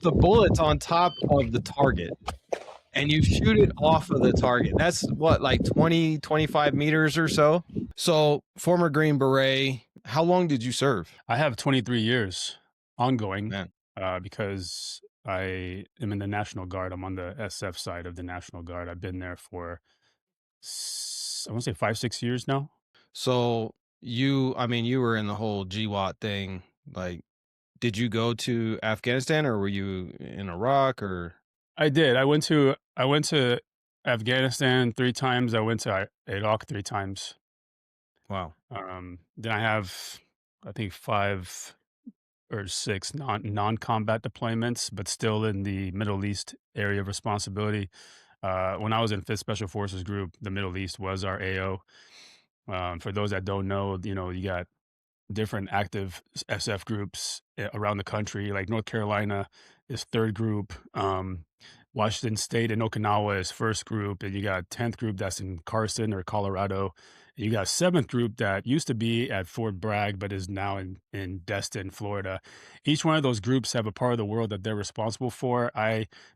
the bullet's on top of the target and you shoot it off of the target. That's what, like 20, 25 meters or so. So, former Green Beret, how long did you serve? I have 23 years ongoing Man. because I am in the National Guard. I'm on the SF side of the National Guard. I've been there for, I want to say 5, 6 years now. So, I mean, you were in the whole GWAT thing. Like, did you go to Afghanistan or were you in Iraq or? I did. I went to Afghanistan 3 times. I went to Iraq 3 times. Wow. Then I have, I think, 5 or 6 non-combat deployments, but still in the Middle East area of responsibility. When I was in Fifth Special Forces Group, the Middle East was our AO. For those that don't know, you got different active SF groups around the country. Like North Carolina is third group. Washington State and Okinawa is first group, and you got 10th group that's in Carson or Colorado. You got seventh group that used to be at Fort Bragg, but is now in Destin, Florida. Each one of those groups have a part of the world that they're responsible for.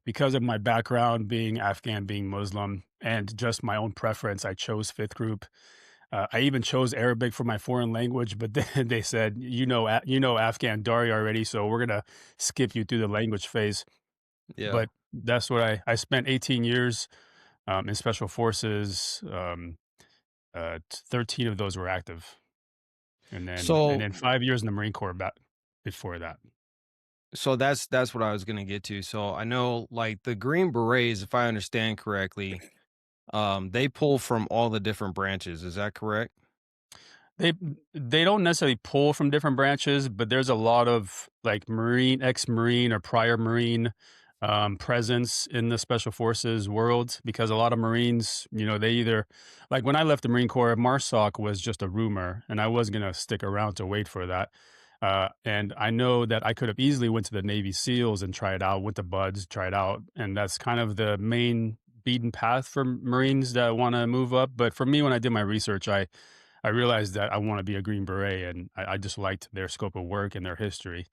Because of my background being Afghan, being Muslim, and just my own preference, I chose fifth group. I even chose Arabic for my foreign language, but then they said, Afghan Dari already, so we're gonna skip you through the language phase. Yeah. But that's what I spent 18 years in special forces. 13 of those were active, and then So, 5 years in the Marine Corps before that. that's what I was gonna get to. So I know like the Green Berets, if I understand correctly, they pull from all the different branches. Is that correct? They they don't necessarily pull from different branches, but there's a lot of like Marine, ex-Marine or prior Marine presence in the Special Forces world because a lot of Marines, they either like when I left the Marine Corps, MARSOC was just a rumor, and I was gonna stick around to wait for that. And I know that I could have easily went to the Navy SEALs and try it out, went to Buds, try it out, and that's kind of the main beaten path for Marines that want to move up. But for me, when I did my research, I realized that I want to be a Green Beret, and I just liked their scope of work and their history.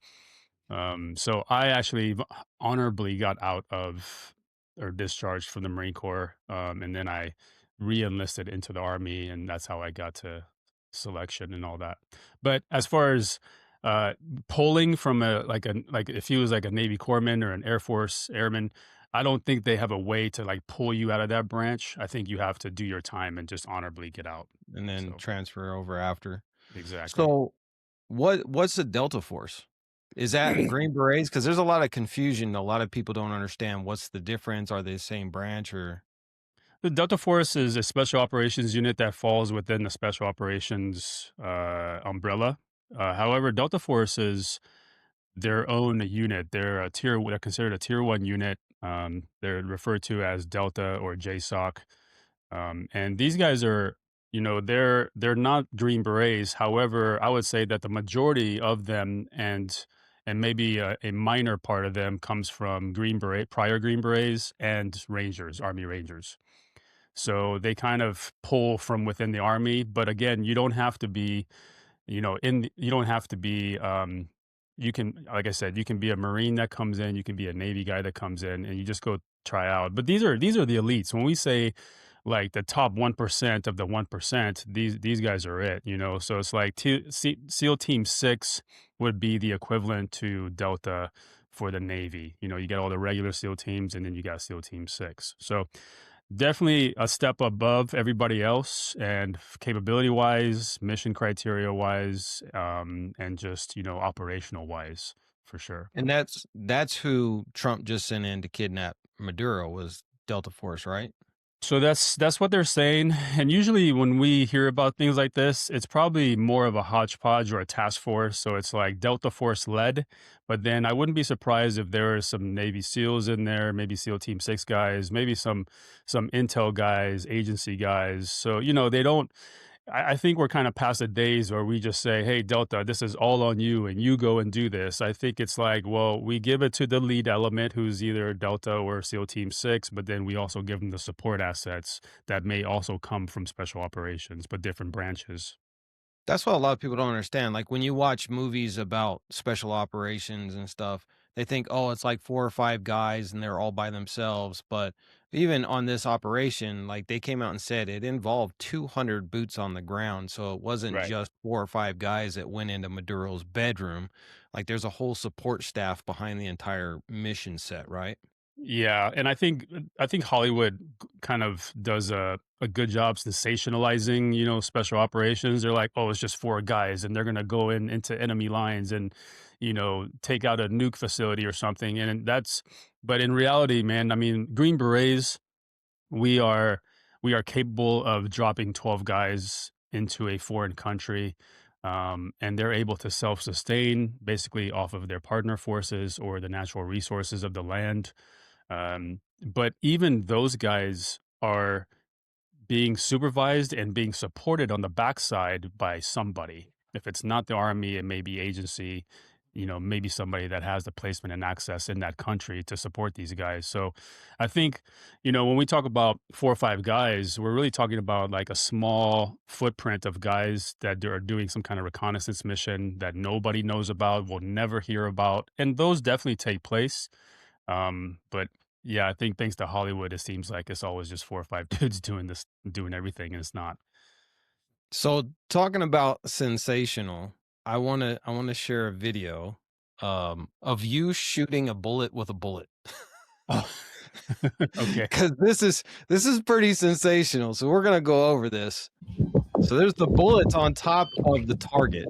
So I actually honorably got out of or discharged from the Marine Corps, and then I re-enlisted into the Army, and that's how I got to selection and all that. But as far as uh, polling from like if he was like a Navy corpsman or an Air Force airman, I don't think they have a way to like pull you out of that branch. I think you have to do your time and just honorably get out. And then So transfer over after. exactly. So what's the Delta Force? Is that Green Berets? Because there's a lot of confusion. A lot of people don't understand what's the difference. Are they the same branch or? The Delta Force is a special operations unit that falls within the special operations umbrella. However, Delta Force is their own unit. They're considered a tier one unit. They're referred to as Delta or JSOC. And these guys are, they're not Green Berets. However, I would say that the majority of them and maybe a minor part of them comes from prior Green Berets and Rangers, Army Rangers. So they kind of pull from within the army, but again, you don't have to be, you don't have to be, you can, like I said, you can be a Marine that comes in, you can be a Navy guy that comes in, and you just go try out. But these are the elites. When we say like the top 1% of the 1%, these guys are it, So it's like SEAL Team 6 would be the equivalent to Delta for the Navy. You get all the regular SEAL teams, and then you got SEAL Team 6. So definitely a step above everybody else and capability wise, mission criteria wise, and just, operational wise for sure. And that's who Trump just sent in to kidnap Maduro was Delta Force, right? So that's what they're saying. And usually when we hear about things like this, it's probably more of a hodgepodge or a task force. So it's like Delta Force led. But then I wouldn't be surprised if there are some Navy SEALs in there, maybe SEAL Team 6 guys, maybe some intel guys, agency guys. So, they don't I think we're kind of past the days where we just say, "Hey, Delta, this is all on you, and you go and do this." I think it's like, well, we give it to the lead element, who's either Delta or SEAL Team 6, but then we also give them the support assets that may also come from special operations, but different branches. That's what a lot of people don't understand. Like when you watch movies about special operations and stuff, they think, oh, it's like 4 or 5 guys and they're all by themselves. But even on this operation, like they came out and said it involved 200 boots on the ground. So it wasn't Right. just 4 or 5 guys that went into Maduro's bedroom. Like there's a whole support staff behind the entire mission set, right? Yeah, and I think Hollywood kind of does a good job sensationalizing, special operations. They're like, "Oh, it's just 4 guys and they're gonna go into enemy lines and, take out a nuke facility or something." And but in reality, man, I mean, Green Berets, we are we are capable of dropping 12 guys into a foreign country, and they're able to self-sustain basically off of their partner forces or the natural resources of the land. But even those guys are being supervised and being supported on the backside by somebody. If it's not the army, it may be agency, maybe somebody that has the placement and access in that country to support these guys. So I think, when we talk about 4 or 5 guys, we're really talking about like a small footprint of guys that are doing some kind of reconnaissance mission that nobody knows about, will never hear about. And those definitely take place. But yeah, I think thanks to Hollywood, it seems like it's always just 4 or 5 dudes doing everything, and it's not. So talking about sensational, I want to share a video of you shooting a bullet with a bullet. Oh, okay. Cuz this is pretty sensational. So we're going to go over this. So there's the bullets on top of the target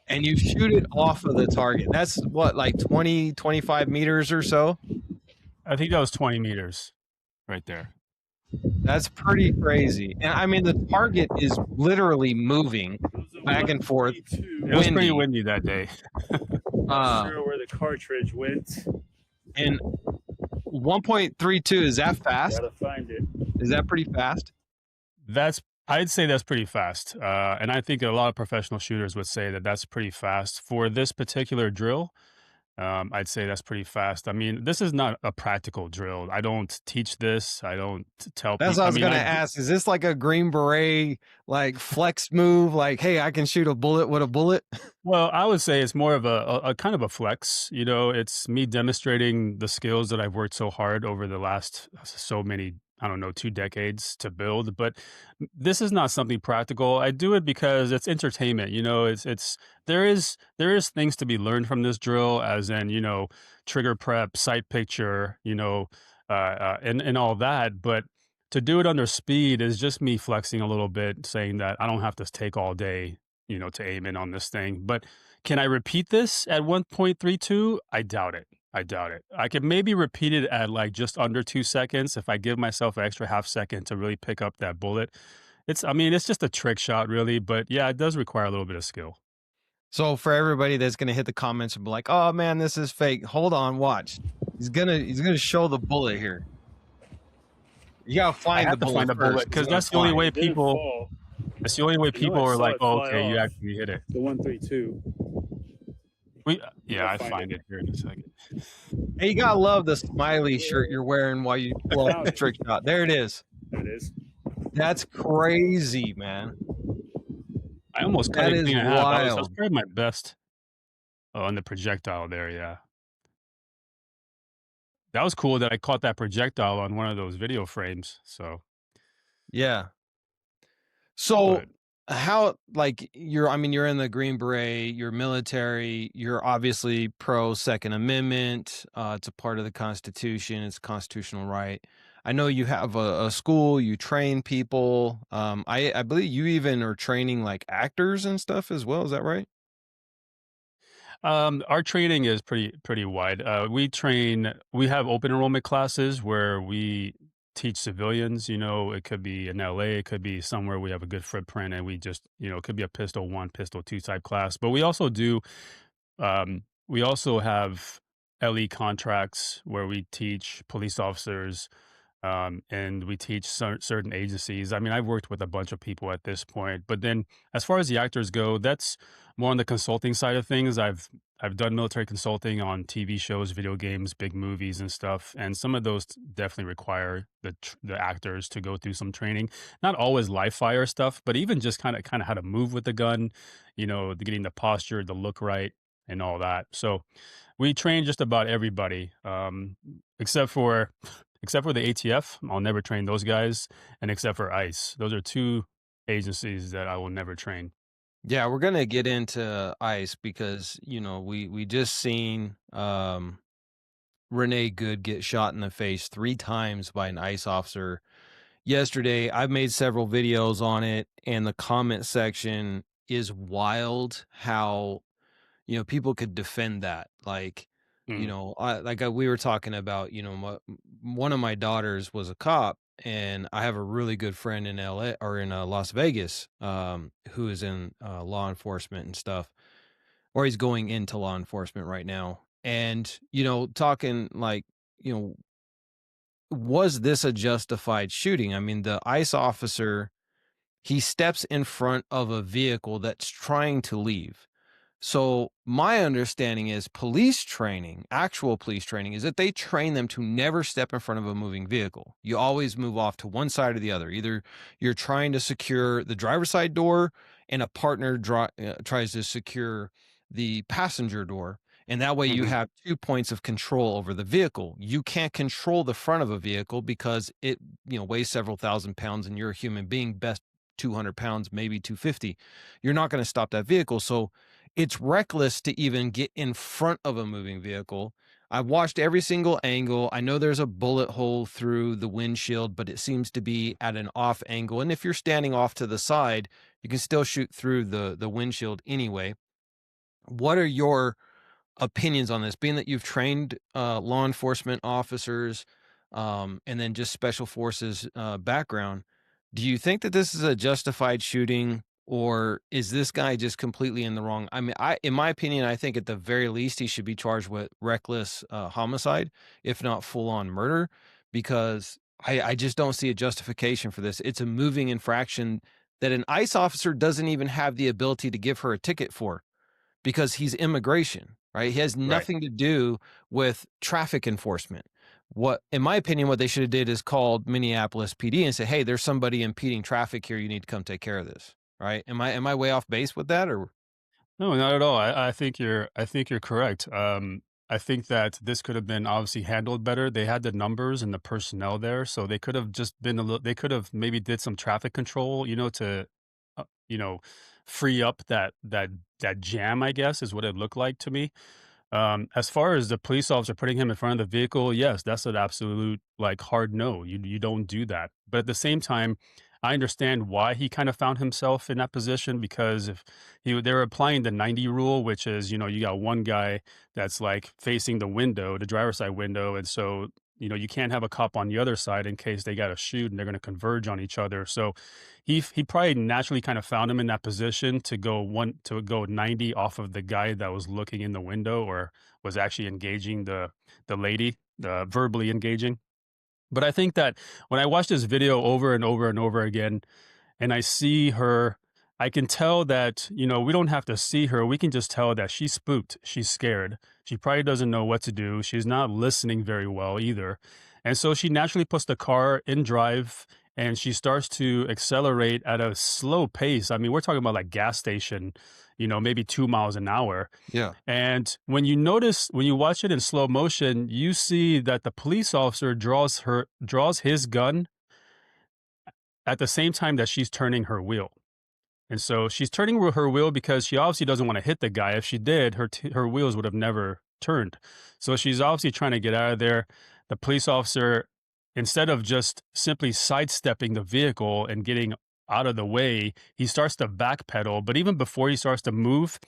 and you shoot it off of the target. That's what, like 20, 25 meters or so? I think that was 20 meters right there. That's pretty crazy. And I mean the target is literally moving back and forth, It was pretty windy. windy that day. Uh Sure where the cartridge went. and 1.32, is that fast? Gotta find it. Is that pretty fast? I'd say that's pretty fast. And I think a lot of professional shooters would say that that's pretty fast for this particular drill. I'd say that's pretty fast. I mean, this is not a practical drill. I don't teach this. I don't tell That's people. what I I was mean, gonna ask. Is this like a Green Beret like flex move? Like, hey, I can shoot a bullet with a bullet? well, I would say it's more of a kind of a flex. It's me demonstrating the skills that I've worked so hard over the last so many, I don't know, 2 decades to build. But this is not something practical. I do it because it's entertainment. It's there is things to be learned from this drill, as in trigger prep, sight picture, and all that. But to do it under speed is just me flexing a little bit, saying that I don't have to take all day, to aim in on this thing. But can I repeat this at 1.32? I doubt it. I doubt it. I could maybe repeat it at like just under 2 seconds if I give myself an extra half second to really pick up that bullet. I mean, it's just a trick shot, really. But yeah, it does require a little bit of skill. So for everybody that's gonna hit the comments and be like, "Oh man, this is fake." Hold on, watch. He's gonna show the bullet here. You gotta I find the have to bullet find a first. bullet because that's the only way It didn't people. fall. That's the only way You know, people I are saw like, it "Oh, fly okay, you off. actually hit it." The 132. Yeah, I find find it. it here in a second. Hey, you gotta love the smiley shirt you're wearing while you pull up the trick shot. There it is. There it is. That's crazy, man. I almost cut That anything is in half. I was wild. probably my best on the projectile there. Yeah, that was cool that I caught that projectile on one of those video frames. So, Yeah. So but how, like, you're in the Green Beret, you're military, you're obviously pro Second Amendment. It's a part of the Constitution, it's a constitutional right. I know you have a school, you train people. I believe you even are training like actors and stuff as well. Is that right? our training is pretty wide. We have open enrollment classes where we teach civilians. It could be in LA, it could be somewhere we have a good footprint, and we just, it could be a pistol one, pistol two type class. But we also have LE contracts where we teach police officers, and we teach certain agencies. I mean, I've worked with a bunch of people at this point, but then as far as the actors go, that's more on the consulting side of things. I've done military consulting on TV shows, video games, big movies, and stuff, and some of those definitely require the actors to go through some training. Not always live fire stuff, but even just kind of how to move with the gun, getting the posture, the look right, and all that. So we train just about everybody, except for except for the ATF. I'll never train those guys, and except for ICE. Those are two agencies that I will never train. Yeah, we're gonna get into ICE because we just seen Renee Good get shot in the face 3 times by an ICE officer yesterday. I've made several videos on it, and the comment section is wild. How people could defend that, like Mm, we were talking about. One of my daughters was a cop, and I have a really good friend in LA or in Las Vegas, who is in law enforcement and stuff, or he's going into law enforcement right now. And talking like, you know was this a justified shooting? I mean, the ICE officer, he steps in front of a vehicle that's trying to leave. So my understanding is police training, actual police training, is that they train them to never step in front of a moving vehicle. You always move off to one side or the other. Either you're trying to secure the driver's side door, and a partner tries to secure the passenger door. And that way you mhm, have 2 points of control over the vehicle. You can't control the front of a vehicle because it, weighs several thousand pounds, and you're a human being, best 200 pounds, maybe 250. You're not going to stop that vehicle. So it's reckless to even get in front of a moving vehicle. I've watched every single angle. I know there's a bullet hole through the windshield, but it seems to be at an off angle. And if you're standing off to the side, you can still shoot through the windshield anyway. What are your opinions on this, being that you've trained law enforcement officers, and then just special forces background? Do you think that this is a justified shooting, or is this guy just completely in the wrong? I mean, in my opinion, I think at the very least he should be charged with reckless homicide, if not full on murder, because I just don't see a justification for this. It's a moving infraction that an ICE officer doesn't even have the ability to give her a ticket for, because he's immigration, right? He has right. nothing to do with traffic enforcement. What, in my opinion, what they should have did is called Minneapolis PD and say, "Hey, there's somebody impeding traffic here. You need to come take care of this." Right? Am I way off base with that, or? No, not at all. I think you're correct. I think that this could have been obviously handled better. They had the numbers and the personnel there, so they could have just been a little. They could have maybe did some traffic control, to, uh, you know, free up that jam. I guess is what it looked like to me. As far as the police officer putting him in front of the vehicle, yes, that's an absolute like hard no. You don't do that. But at the same time, I understand why he kind of found himself in that position, because if they're applying the 90 rule, which is, you got one guy that's like facing the window, the driver's side window, and so you can't have a cop on the other side in case they got to shoot and they're going to converge on each other. So he probably naturally kind of found him in that position to go 90 off of the guy that was looking in the window or was actually engaging the lady, verbally engaging. But I think that when I watch this video over and over and over again, and I see her, I can tell that, we don't have to see her. We can just tell that she's spooked. She's scared. She probably doesn't know what to do. She's not listening very well either. And so she naturally puts the car in drive and she starts to accelerate at a slow pace. I mean, we're talking about like gas station, maybe 2 miles an hour. Yeah. And when you watch it in slow motion, you see that the police officer draws his gun at the same time that she's turning her wheel. And so she's turning her wheel because she obviously doesn't want to hit the guy. If she did, her wheels would have never turned. So she's obviously trying to get out of there. The police officer, instead of just simply sidestepping the vehicle and getting out of the way, he starts to backpedal. But even before he starts to move,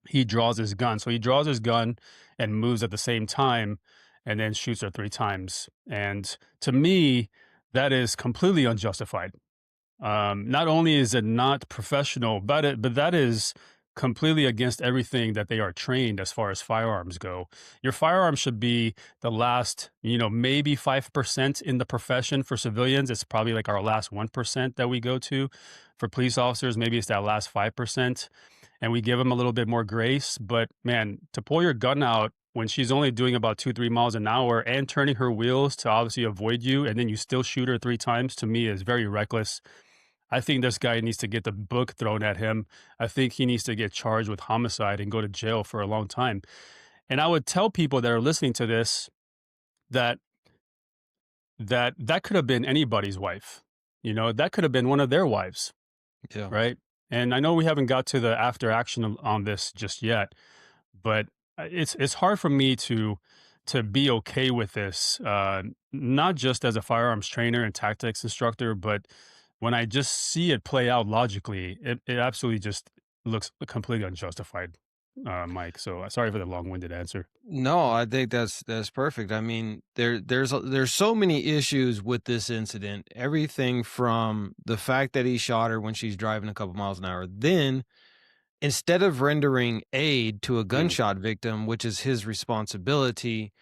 he draws his gun. So he draws his gun and moves at the same time and then shoots her 3 times. And to me, that is completely unjustified. Not only is it not professional, but that is completely against everything that they are trained as far as firearms go. Your firearm should be the last, maybe 5% in the profession. For civilians, it's probably like our last 1% that we go to. For police officers, maybe it's that last 5%, and we give them a little bit more grace. But man, to pull your gun out when she's only doing about 2-3 miles an hour and turning her wheels to obviously avoid you, and then you still shoot her 3 times, to me is very reckless. I think this guy needs to get the book thrown at him. I think he needs to get charged with homicide and go to jail for a long time. And I would tell people that are listening to this that that could have been anybody's wife. You know, that could have been one of their wives, Yeah. right? And I know we haven't got to the after action on this just yet, but it's hard for me to be okay with this, not just as a firearms trainer and tactics instructor, but when I just see it play out logically, it absolutely just looks completely unjustified, Mike. So sorry for the long-winded answer. No, I think that's perfect. I mean, there's so many issues with this incident. Everything from the fact that he shot her when she's driving a couple miles an hour. Then, instead of rendering aid to a gunshot victim, which is his responsibility,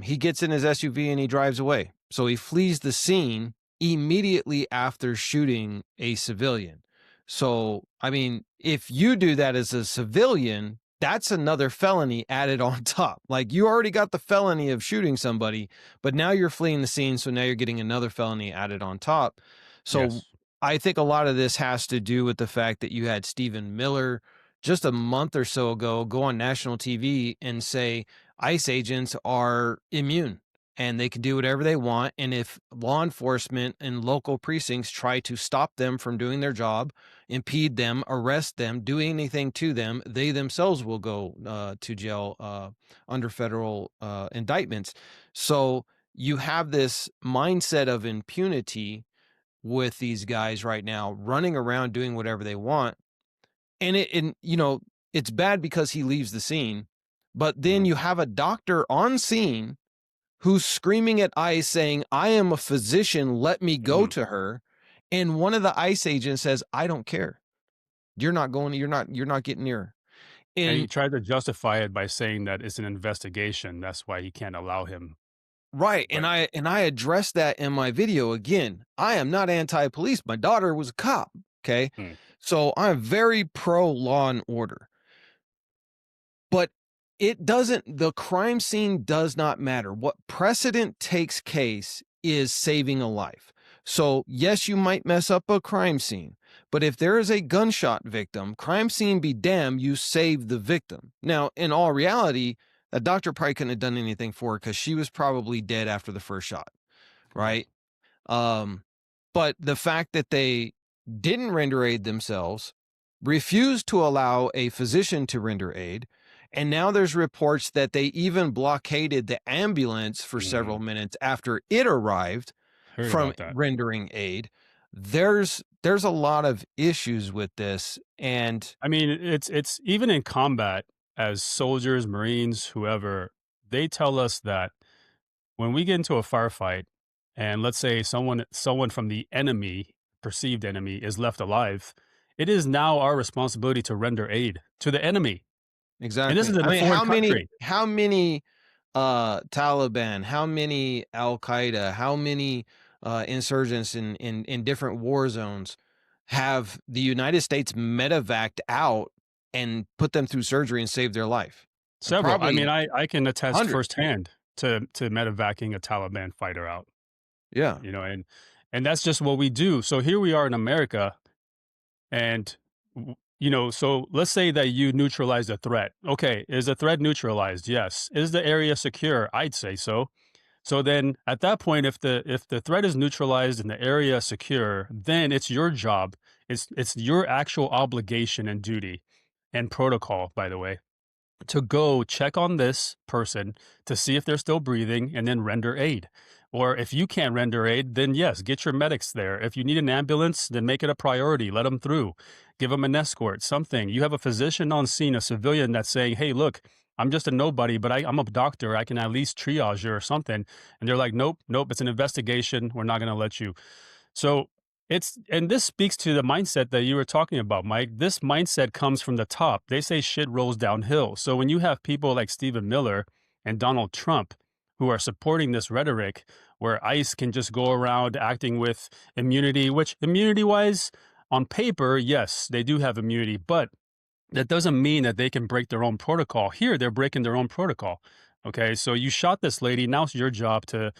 he gets in his SUV and he drives away. So he flees the scene immediately after shooting a civilian. So, I mean, if you do that as a civilian, that's another felony added on top. Like, you already got the felony of shooting somebody, but now you're fleeing the scene. So now you're getting another felony added on top. So Yes. I think a lot of this has to do with the fact that you had Stephen Miller just a month or so ago go on national TV and say ICE agents are immune and they can do whatever they want. And if law enforcement and local precincts try to stop them from doing their job, impede them, arrest them, do anything to them, they themselves will go to jail under federal indictments. So you have this mindset of impunity with these guys right now running around doing whatever they want. And it's bad because he leaves the scene, but then you have a doctor on scene who's screaming at ICE saying, I am a physician, let me go to her. And one of the ICE agents says, I don't care. You're not getting near her. And he And tried to justify it by saying that it's an investigation. That's why he can't allow him. right. But And I addressed that in my video. Again, I am not anti-police. My daughter was a cop. Okay. Mm. So I'm very pro law and order. But the crime scene does not matter. What precedent takes case is saving a life. So yes, you might mess up a crime scene, but if there is a gunshot victim, crime scene be damned, you save the victim. Now, in all reality, a doctor probably couldn't have done anything for her because she was probably dead after the first shot, right? But the fact that they didn't render aid themselves, refused to allow a physician to render aid, and now there's reports that they even blockaded the ambulance for several minutes after it arrived heard from about that. rendering aid. There's a lot of issues with this, and I mean, it's even in combat as soldiers, Marines, whoever, they tell us that when we get into a firefight and let's say someone from the enemy, perceived enemy, is left alive, it is now our responsibility to render aid to the enemy. exactly. And this is in I a mean, foreign country. how many Taliban, how many Al Qaeda, how many insurgents in different war zones have the United States medevaced out and put them through surgery and saved their life? Several. I mean, Probably I can attest hundreds. firsthand to medevacing a Taliban fighter out. Yeah. You know, and that's just what we do. So here we are in America, and so let's say that you neutralize the threat. Okay, is the threat neutralized? Yes. Is the area secure? I'd say so. So then at that point, if the threat is neutralized and the area secure, then it's your job. It's your actual obligation and duty and protocol, by the way, to go check on this person to see if they're still breathing and then render aid. Or if you can't render aid, then yes, get your medics there. If you need an ambulance, then make it a priority. Let them through. Give them an escort, something. You have a physician on scene, a civilian that's saying, hey, look, I'm just a nobody, but I'm a doctor. I can at least triage you or something. And they're like, nope, it's an investigation. We're not going to let you. So and this speaks to the mindset that you were talking about, Mike. This mindset comes from the top. They say shit rolls downhill. So when you have people like Stephen Miller and Donald Trump who are supporting this rhetoric where ICE can just go around acting with immunity, which immunity-wise, on paper, yes, they do have immunity, but that doesn't mean that they can break their own protocol. Here, they're breaking their own protocol. Okay, so you shot this lady. Now it's your job to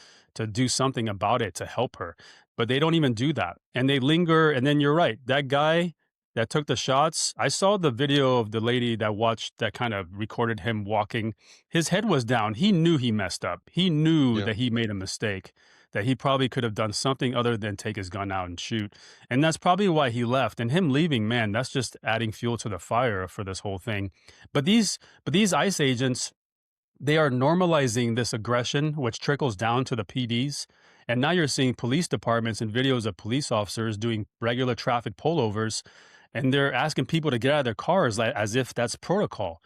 do something about it, to help her. but they don't even do that. And they linger. And then you're right. That guy that took the shots, I saw the video of the lady that kind of recorded him walking. His head was down. He knew he messed up. He knew Yeah. that he made a mistake, that he probably could have done something other than take his gun out and shoot. And that's probably why he left. And him leaving, man, that's just adding fuel to the fire for this whole thing. But these ICE agents, they are normalizing this aggression, which trickles down to the PDs. And now you're seeing police departments and videos of police officers doing regular traffic pullovers, and they're asking people to get out of their cars as if that's protocol.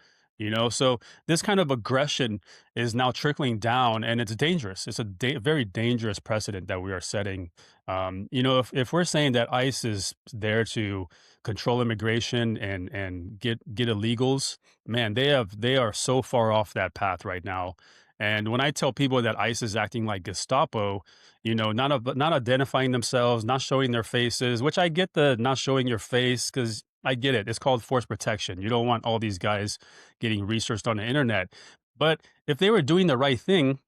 So this kind of aggression is now trickling down, and it's dangerous. It's a very dangerous precedent that we are setting. If we're saying that ICE is there to control immigration and get illegals, man, they are so far off that path right now. And when I tell people that ICE is acting like Gestapo, not identifying themselves, not showing their faces, which I get the not showing your face, because I get it. It's called force protection. You don't want all these guys getting researched on the internet. But if they were doing the right thing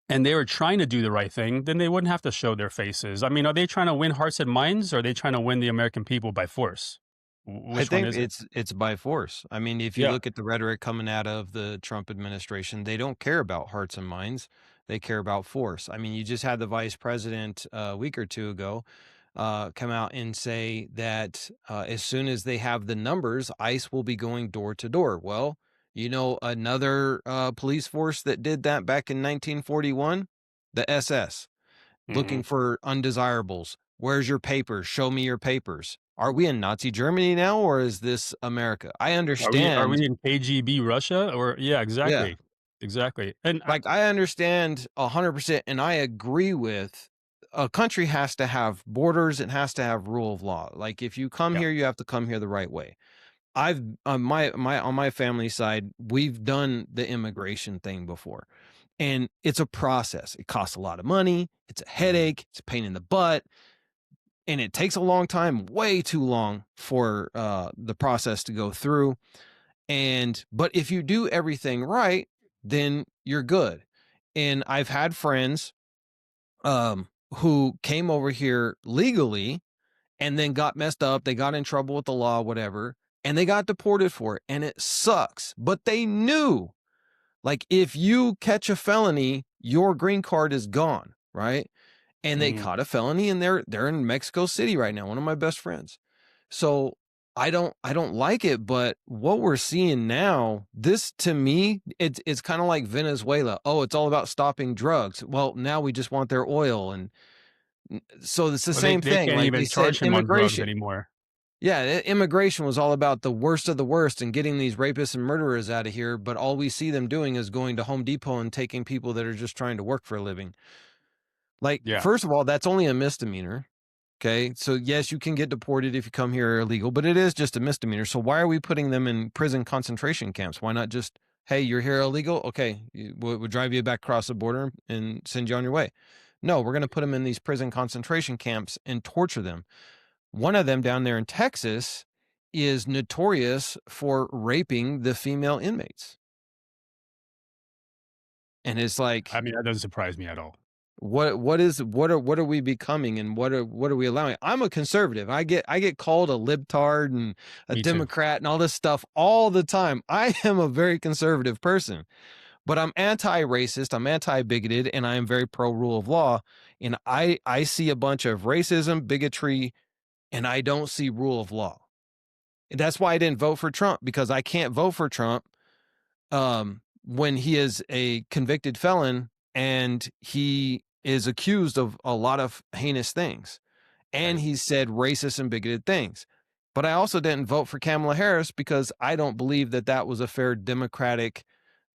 and they were trying to do the right thing, then they wouldn't have to show their faces. I mean, are they trying to win hearts and minds, or are they trying to win the American people by force? I Which one think is it? it's by force. I mean, if you Yeah. look at the rhetoric coming out of the Trump administration, they don't care about hearts and minds. They care about force. I mean, you just had the vice president a week or two ago come out and say that as soon as they have the numbers, ICE will be going door to door. Well, another police force that did that back in 1941, the SS, looking Mhm. for undesirables. Where's your papers? Show me your papers. Are we in Nazi Germany now, or is this America? I Are understand. we in KGB Russia? Or yeah, Yeah. exactly. Exactly. And Like, I understand 100%, and I agree with a country has to have borders. It has to have rule of law. Like, if you come yeah. here, you have to come here the right way. I've on my family side, we've done the immigration thing before, and it's a process. It costs a lot of money. It's a Mhm. headache. It's a pain in the butt, and it takes a long time, way too long for the process to go through. But if you do everything right, then you're good. And I've had friends who came over here legally and then got messed up. They got in trouble with the law, whatever, and they got deported for it. And it sucks. But they knew, like, if you catch a felony, your green card is gone, right? And they Mhm. caught a felony, and they're in Mexico City right now, one of my best friends. So I don't like it, but what we're seeing now, this to me, it's kind of like Venezuela. Oh, it's all about stopping drugs. Well, now we just want their oil. And so it's the Well, they same they thing. can't Like they even said, charge him on drugs immigration. anymore. Yeah, immigration was all about the worst of the worst and getting these rapists and murderers out of here. But all we see them doing is going to Home Depot and taking people that are just trying to work for a living. Like, Yeah. first of all, that's only a misdemeanor. Okay. So, yes, you can get deported if you come here illegal, but it is just a misdemeanor. So, why are we putting them in prison concentration camps? Why not just, hey, you're here illegal? Okay. We'll drive you back across the border and send you on your way. No, we're going to put them in these prison concentration camps and torture them. One of them down there in Texas is notorious for raping the female inmates. And it's like, I mean, that doesn't surprise me at all. what are we becoming, and what are we allowing? I'm a conservative. I get called a libtard and a Me too. Democrat and all this stuff all the time. I am a very conservative person, but I'm anti-racist, I'm anti-bigoted, and I am very pro rule of law. And I see a bunch of racism, bigotry, and I don't see rule of law. And that's why I didn't vote for Trump, because I can't vote for Trump when he is a convicted felon and he is accused of a lot of heinous things. And Right. he said racist and bigoted things. But I also didn't vote for Kamala Harris because I don't believe that that was a fair Democratic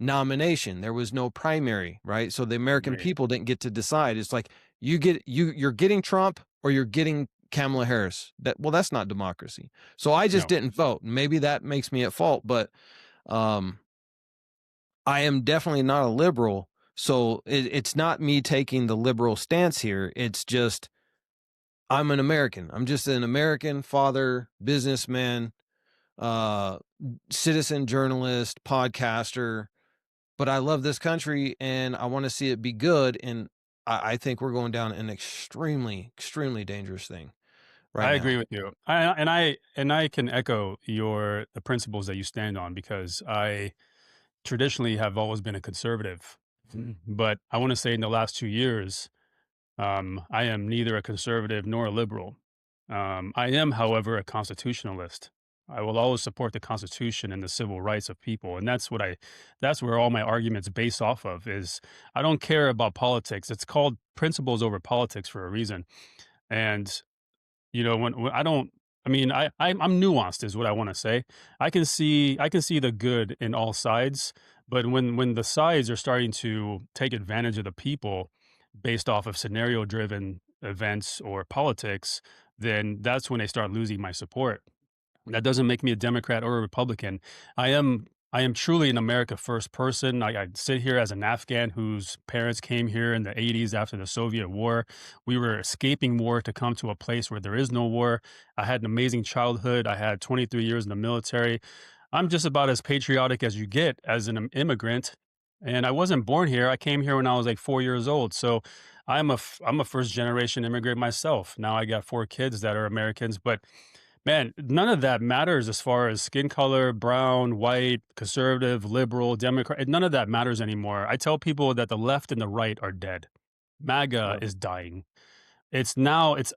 nomination. There was no primary, right? So the American Right. people didn't get to decide. It's like you're getting Trump or you're getting Kamala Harris. That's not democracy. So I just No. didn't vote. Maybe that makes me at fault, but um I am definitely not a liberal. So it's not me taking the liberal stance here. It's just I'm an American. I'm just an American father, businessman, uh, citizen journalist, podcaster. But I love this country and I want to see it be good. And I think we're going down an extremely, extremely dangerous thing right I now. agree with you. I can echo the principles that you stand on, because I traditionally have always been a conservative. But I want to say in the last 2 years, I am neither a conservative nor a liberal. I am, however, a constitutionalist. I will always support the Constitution and the civil rights of people, and that's where all my arguments base off of. Is I don't care about politics. It's called principles over politics for a reason. And when I don't, I mean, I'm nuanced, is what I want to say. I can see the good in all sides, but when the sides are starting to take advantage of the people based off of scenario driven events or politics, then that's when they start losing my support. That doesn't make me a Democrat or a Republican. I am truly an America first person. I sit here as an Afghan whose parents came here in the 80s after the Soviet War. We were escaping war to come to a place where there is no war. I had an amazing childhood. I had 23 years in the military. I'm just about as patriotic as you get as an immigrant. And I wasn't born here. I came here when I was like 4 years old. So I'm a first generation immigrant myself. Now I got 4 kids that are Americans, but man, none of that matters as far as skin color, brown, white, conservative, liberal, Democrat. None of that matters anymore. I tell people that the left and the right are dead. MAGA Yep. is dying. It's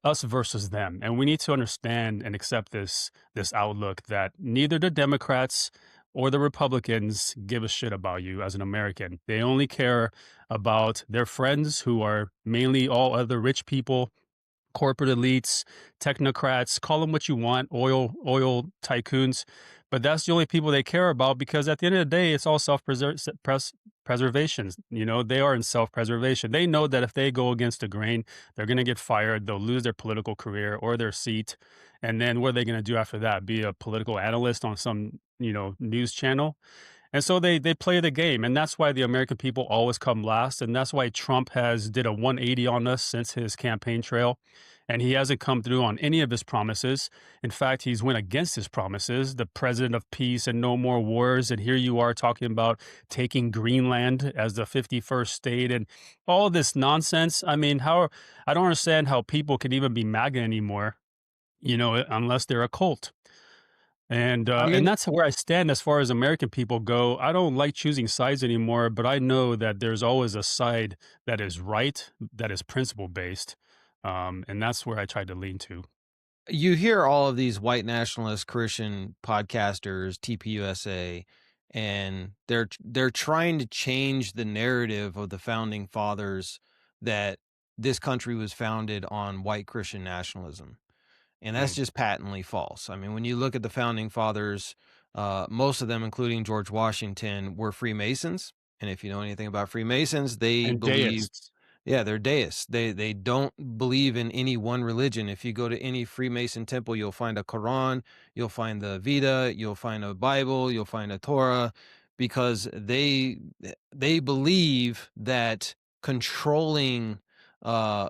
us versus them. And we need to understand and accept this outlook that neither the Democrats or the Republicans give a shit about you as an American. They only care about their friends, who are mainly all other rich people, corporate elites, technocrats, call them what you want, oil tycoons, but that's the only people they care about, because at the end of the day, it's all preservation. They are in self-preservation. They know that if they go against the grain, they're going to get fired, they'll lose their political career or their seat, and then what are they going to do after that? Be a political analyst on some, news channel? And so they play the game, and that's why the American people always come last, and that's why Trump has did a 180 on us since his campaign trail, and he hasn't come through on any of his promises. In fact, he's went against his promises, the president of peace and no more wars, and here you are talking about taking Greenland as the 51st state and all this nonsense. I mean, I don't understand how people can even be MAGA anymore, unless they're a cult. And I and mean, that's where I stand as far as American people go. I don't like choosing sides anymore, but I know that there's always a side that is right, that is principle based, and that's where I try to lean to. you hear all of these white nationalist Christian podcasters, TPUSA, and they're trying to change the narrative of the founding fathers that this country was founded on white Christian nationalism. And that's Mm. just patently false. I mean, when you look at the founding fathers, most of them, including George Washington, were Freemasons. And if you know anything about Freemasons, they And believe, deists. yeah, they're deists. They don't believe in any one religion. If you go to any Freemason temple, you'll find a Quran, you'll find the Veda, you'll find a Bible, you'll find a Torah, because they believe that controlling uh,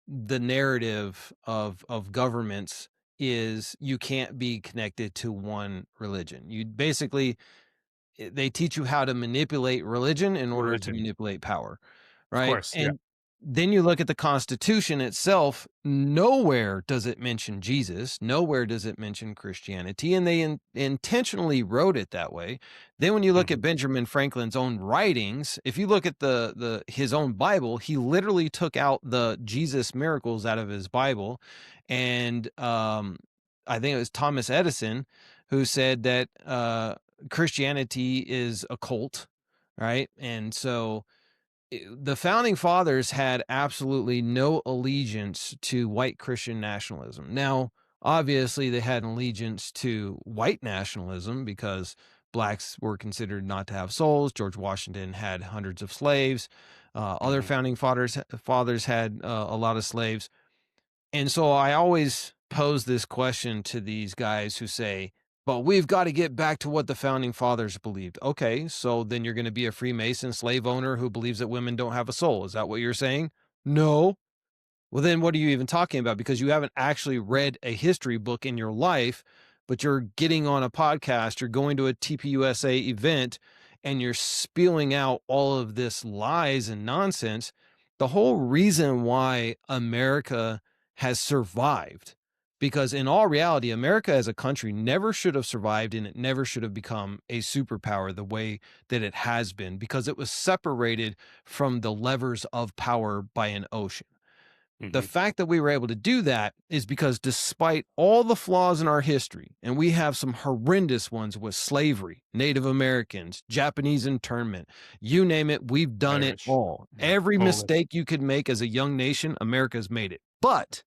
the narrative of governments is you can't be connected to one religion. You basically they teach you how to manipulate religion in order to Religion. manipulate power, Of right? course. Yeah. And then you look at the Constitution itself, nowhere does it mention Jesus, nowhere does it mention Christianity, and they intentionally wrote it that way. Then when you look at Mhm. Benjamin Franklin's own writings, if you look at the his own Bible, he literally took out the Jesus miracles out of his Bible. And I think it was Thomas Edison who said that Christianity is a cult, right? And so the founding fathers had absolutely no allegiance to white Christian nationalism. Now, obviously, they had an allegiance to white nationalism because blacks were considered not to have souls. George Washington had hundreds of slaves. Other Mhm. founding fathers had a lot of slaves. And so I always pose this question to these guys who say, but we've got to get back to what the founding fathers believed. Okay, so then you're going to be a Freemason slave owner who believes that women don't have a soul. Is that what you're saying? No. Well, then what are you even talking about? Because you haven't actually read a history book in your life, but you're getting on a podcast, you're going to a TPUSA event, and you're spewing out all of this lies and nonsense. The whole reason why America has survived, because in all reality, America as a country never should have survived and it never should have become a superpower the way that it has been, because it was separated from the levers of power by an ocean. The Hmm. fact that we were able to do that is because despite all the flaws in our history, and we have some horrendous ones with slavery, Native Americans, Japanese internment, you name it, we've done it Irish. all. Yeah. Every Polish. mistake you could make as a young nation, America's made it. But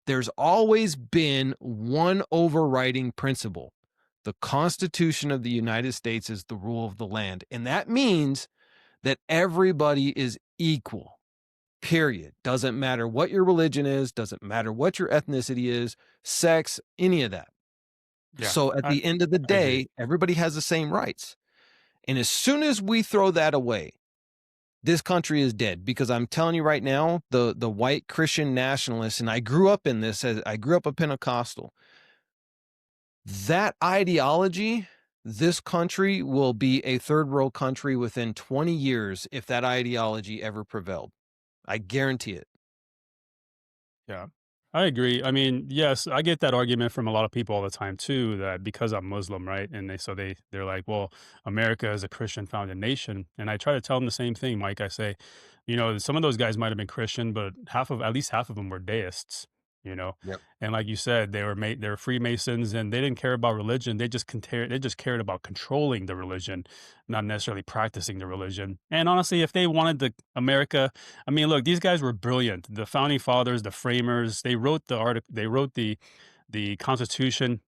there's always been one overriding principle. The Constitution of the United States is the rule of the land. And that means that everybody is equal. Period. Doesn't matter what your religion is, doesn't matter what your ethnicity is, sex, any of that. Yeah. So at the end of the I agree. day, everybody has the same rights. And as soon as we throw that away, this country is dead, because I'm telling you right now, the white Christian nationalists, and I grew up in this, I grew up a Pentecostal. That ideology, this country will be a third world country within 20 years if that ideology ever prevailed. I guarantee it. Yeah, I agree. I mean, yes, I get that argument from a lot of people all the time too, that because I'm Muslim, right? And they're like, well, America is a Christian founded nation. And I try to tell them the same thing, Mike. I say, some of those guys might have been Christian, but at least half of them were deists, you know. Yep. And like you said, they were Freemasons, and they didn't care about religion. They just cared about controlling the religion, not necessarily practicing the religion. And honestly, if they wanted America, I mean, look, these guys were brilliant. The founding fathers, the framers, they wrote the Constitution,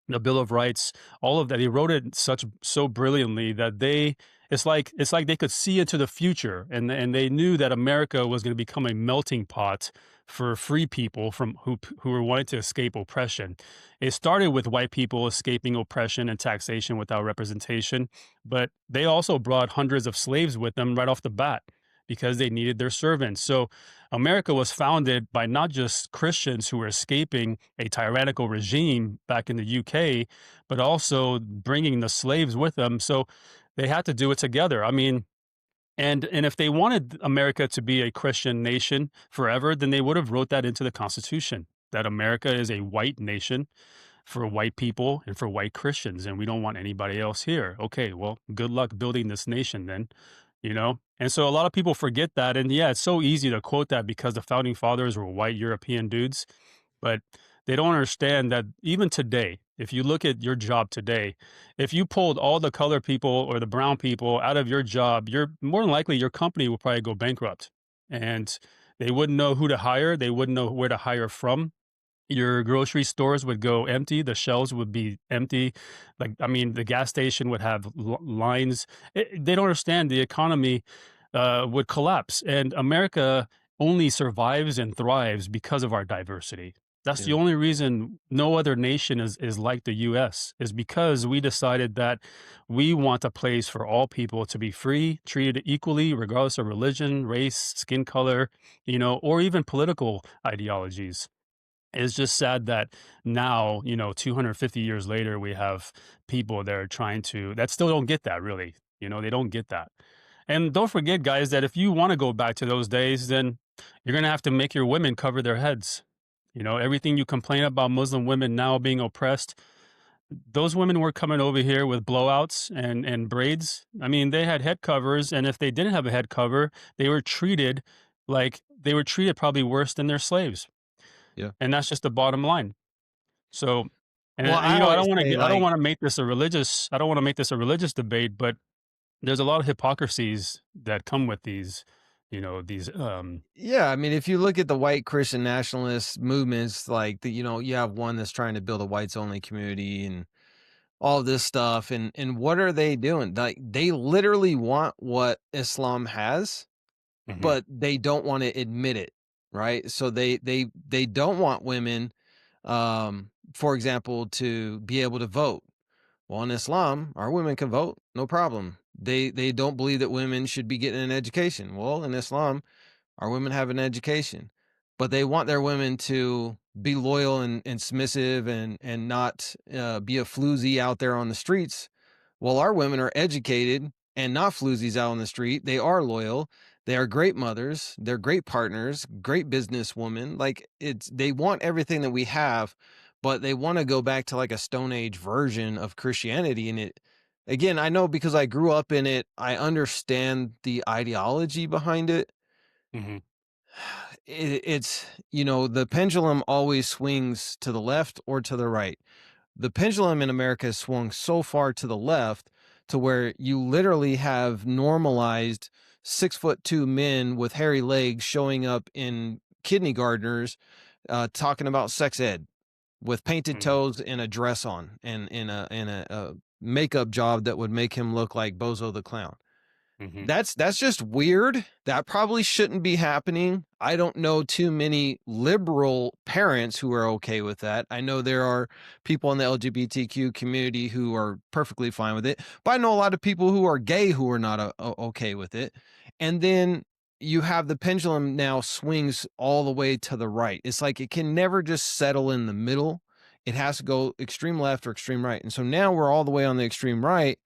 the Bill of Rights, all of that. They wrote it so brilliantly that it's like they could see into the future, and they knew that America was going to become a melting pot for free people from who were wanting to escape oppression. It started with white people escaping oppression and taxation without representation, but they also brought hundreds of slaves with them right off the bat because they needed their servants. So America was founded by not just Christians who were escaping a tyrannical regime back in the UK, but also bringing the slaves with them. So they had to do it together. I mean, and if they wanted America to be a Christian nation forever, then they would have wrote that into the Constitution, that America is a white nation for white people and for white Christians, and we don't want anybody else here. Okay, well, good luck building this nation then, you know? And so a lot of people forget that. And yeah, it's so easy to quote that because the founding fathers were white European dudes, but they don't understand that even today, if you look at your job today, if you pulled all the colored people or the brown people out of your job, you're more than likely your company will probably go bankrupt, and they wouldn't know who to hire. They wouldn't know where to hire from. Your grocery stores would go empty. The shelves would be empty. Like, I mean, the gas station would have lines. They don't understand the economy would collapse. And America only survives and thrives because of our diversity. That's the Yeah. only reason no other nation is like the US, is because we decided that we want a place for all people to be free, treated equally, regardless of religion, race, skin color, or even political ideologies. It's just sad that now, 250 years later, we have people that are that still don't get that, really. They don't get that. And don't forget, guys, that if you want to go back to those days, then you're going to have to make your women cover their heads. Everything you complain about Muslim women now being oppressed, those women were coming over here with blowouts and braids. I mean, they had head covers, and if they didn't have a head cover, they were treated probably worse than their slaves. Yeah. And that's just the bottom line. So, Well, I I always don't want say, to I don't like, want to make this a religious debate, but there's a lot of hypocrisies that come with these. yeah, I mean, if you look at the white Christian nationalist movements, like you have one that's trying to build a whites only community and all this stuff, and what are they doing? Like, they literally want what Islam has, Mhm. but they don't want to admit it, right? So they don't want women, for example, to be able to vote. Well, in Islam, our women can vote, no problem. They don't believe that women should be getting an education. Well, in Islam, our women have an education, but they want their women to be loyal and submissive and not be a floozy out there on the streets. Well, our women are educated and not floozies out on the street. They are loyal. They are great mothers, they're great partners, great businesswomen. Like they want everything that we have, but they want to go back to like a Stone Age version of Christianity. And it, again, I know because I grew up in it, I understand the ideology behind it. Hmm. It's, the pendulum always swings to the left or to the right. The pendulum in America has swung so far to the left to where you literally have normalized 6'2" men with hairy legs showing up in kindergartners, talking about sex ed with painted Hmm. toes and a dress on and in a makeup job that would make him look like Bozo the Clown. Hmm. That's just weird. That probably shouldn't be happening. I don't know too many liberal parents who are okay with that. I know there are people in the LGBTQ community who are perfectly fine with it, but I know a lot of people who are gay who are not okay with it. And then you have the pendulum now swings all the way to the right. It's like it can never just settle in the middle. It has to go extreme left or extreme right. And so now we're all the way on the extreme right,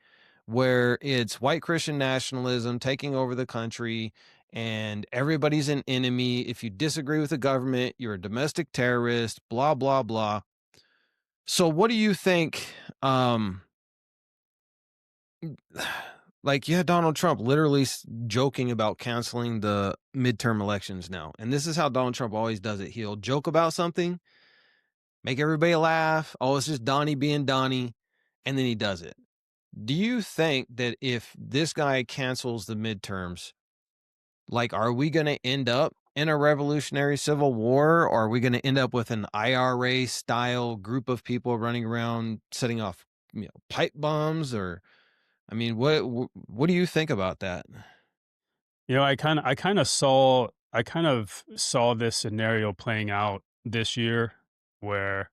where it's white Christian nationalism taking over the country and everybody's an enemy. If you disagree with the government, you're a domestic terrorist, blah, blah, blah. So what do you think? Like, you had Donald Trump literally joking about canceling the midterm elections now. And this is how Donald Trump always does it. He'll joke about something, make everybody laugh. Oh, it's just Donnie being Donnie. And then he does it. Do you think that if this guy cancels the midterms, like, are we going to end up in a revolutionary civil war, or are we going to end up with an IRA style group of people running around setting off, pipe bombs? Or, I mean, what do you think about that? I kind of saw this scenario playing out this year, where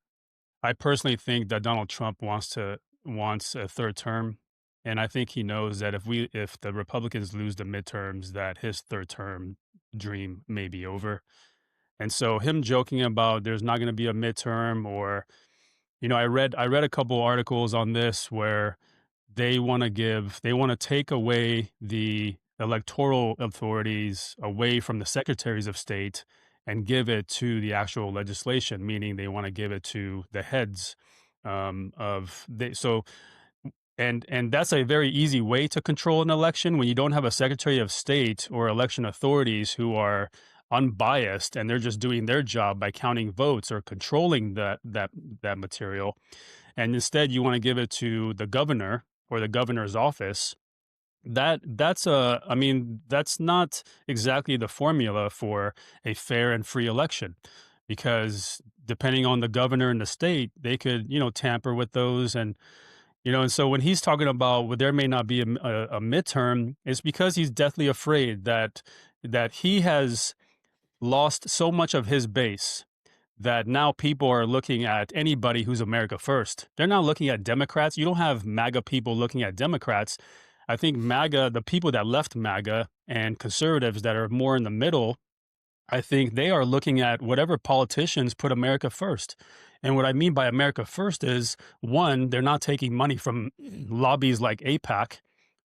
I personally think that Donald Trump wants a third term, and I think he knows that if the Republicans lose the midterms, that his third term dream may be over. And so him joking about there's not going to be a midterm, or I read a couple articles on this where they want to take away the electoral authorities away from the secretaries of state and give it to the actual legislation, meaning they want to give it to the heads of they so and that's a very easy way to control an election when you don't have a secretary of state or election authorities who are unbiased and they're just doing their job by counting votes or controlling that material, and instead you want to give it to the governor or the governor's office. That's not exactly the formula for a fair and free election, because depending on the governor and the state, they could, tamper with those. And so when he's talking about, well, there may not be a midterm, it's because he's deathly afraid that he has lost so much of his base that now people are looking at anybody who's America first. They're not looking at Democrats. You don't have MAGA people looking at Democrats. I think MAGA, the people that left MAGA and conservatives that are more in the middle, I think they are looking at whatever politicians put America first. And what I mean by America first is, one, they're not taking money from lobbies like APAC,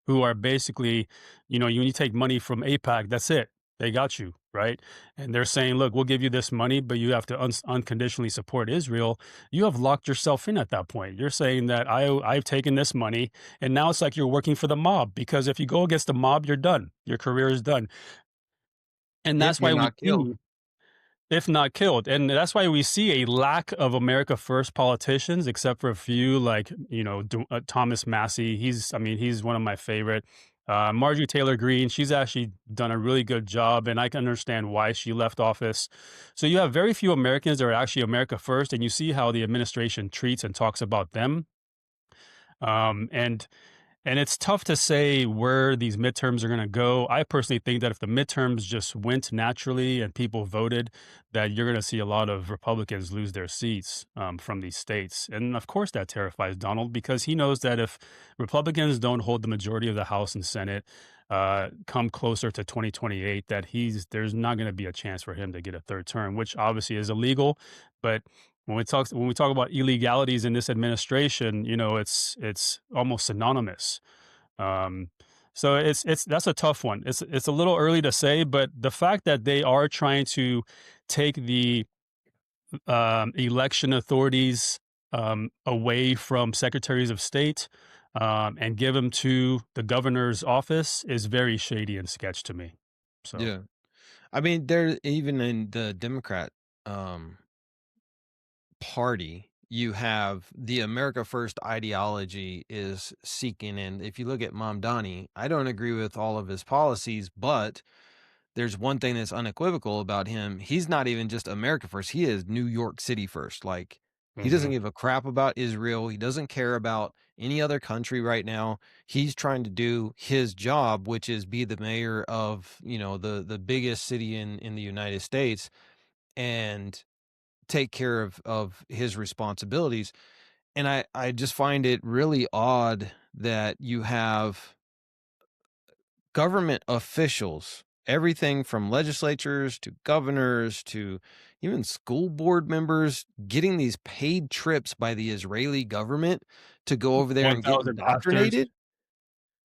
who are basically, when you take money from APAC, that's it. They got you, right? And they're saying, look, we'll give you this money, but you have to unconditionally support Israel. You have locked yourself in at that point. You're saying that I've taken this money, and now it's like you're working for the mob, because if you go against the mob, you're done. Your career is done. And If that's you're why we not killed. see, if not killed. And that's why we see a lack of America First politicians, except for a few like, Thomas Massey. He's one of my favorite. Marjorie Taylor Greene, she's actually done a really good job, and I can understand why she left office. So you have very few Americans that are actually America First, and you see how the administration treats and talks about them. Um, and and it's tough to say where these midterms are going to go. I personally think that if the midterms just went naturally and people voted, that you're going to see a lot of Republicans lose their seats from these states. And of course, that terrifies Donald, because he knows that if Republicans don't hold the majority of the House and Senate, come closer to 2028, that there's not going to be a chance for him to get a third term, which obviously is illegal. But when we talk about illegalities in this administration, it's almost synonymous. Um, So it's that's a tough one. It's a little early to say, but the fact that they are trying to take the election authorities away from secretaries of state and give them to the governor's office is very shady and sketch to me. So Yeah. I mean, there even in the Democrat um party, you have the America First ideology is seeking. And if you look at Mamdani, I don't agree with all of his policies, but there's one thing that's unequivocal about him. He's not even just America first. He is New York City first. Like, he doesn't mhm. give a crap about Israel. He doesn't care about any other country right now. He's trying to do his job, which is be the mayor of, the biggest city in the United States, and take care of his responsibilities. And I just find it really odd that you have government officials, everything from legislatures to governors to even school board members, getting these paid trips by the Israeli government to go over there and get 1,000 pastors. indoctrinated.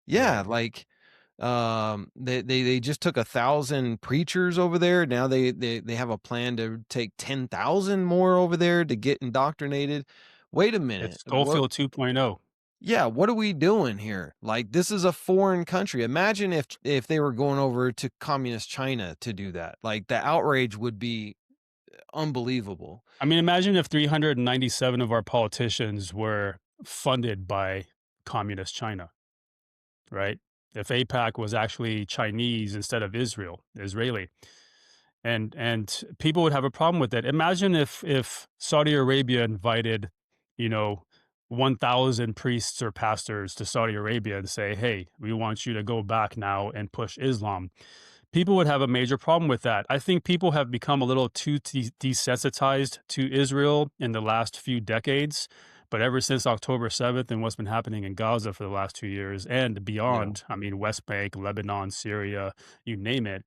Yeah. Yeah, like they just took 1,000 preachers over there. Now they have a plan to take 10,000 more over there to get indoctrinated. Wait a It's minute. Schofield 2.0. Yeah, what are we doing here? Like, this is a foreign country. Imagine if they were going over to communist China to do that. Like, the outrage would be unbelievable. I mean, imagine if 397 of our politicians were funded by communist China, right? If APAC was actually Chinese instead of Israeli. And people would have a problem with it. Imagine if Saudi Arabia invited, you know, 1,000 priests or pastors to Saudi Arabia and say, "Hey, we want you to go back now and push Islam." People would have a major problem with that. I think people have become a little too desensitized to Israel in the last few decades. But ever since October 7th and what's been happening in Gaza for the last 2 years and Yeah. beyond, I mean, West Bank, Lebanon, Syria, you name it,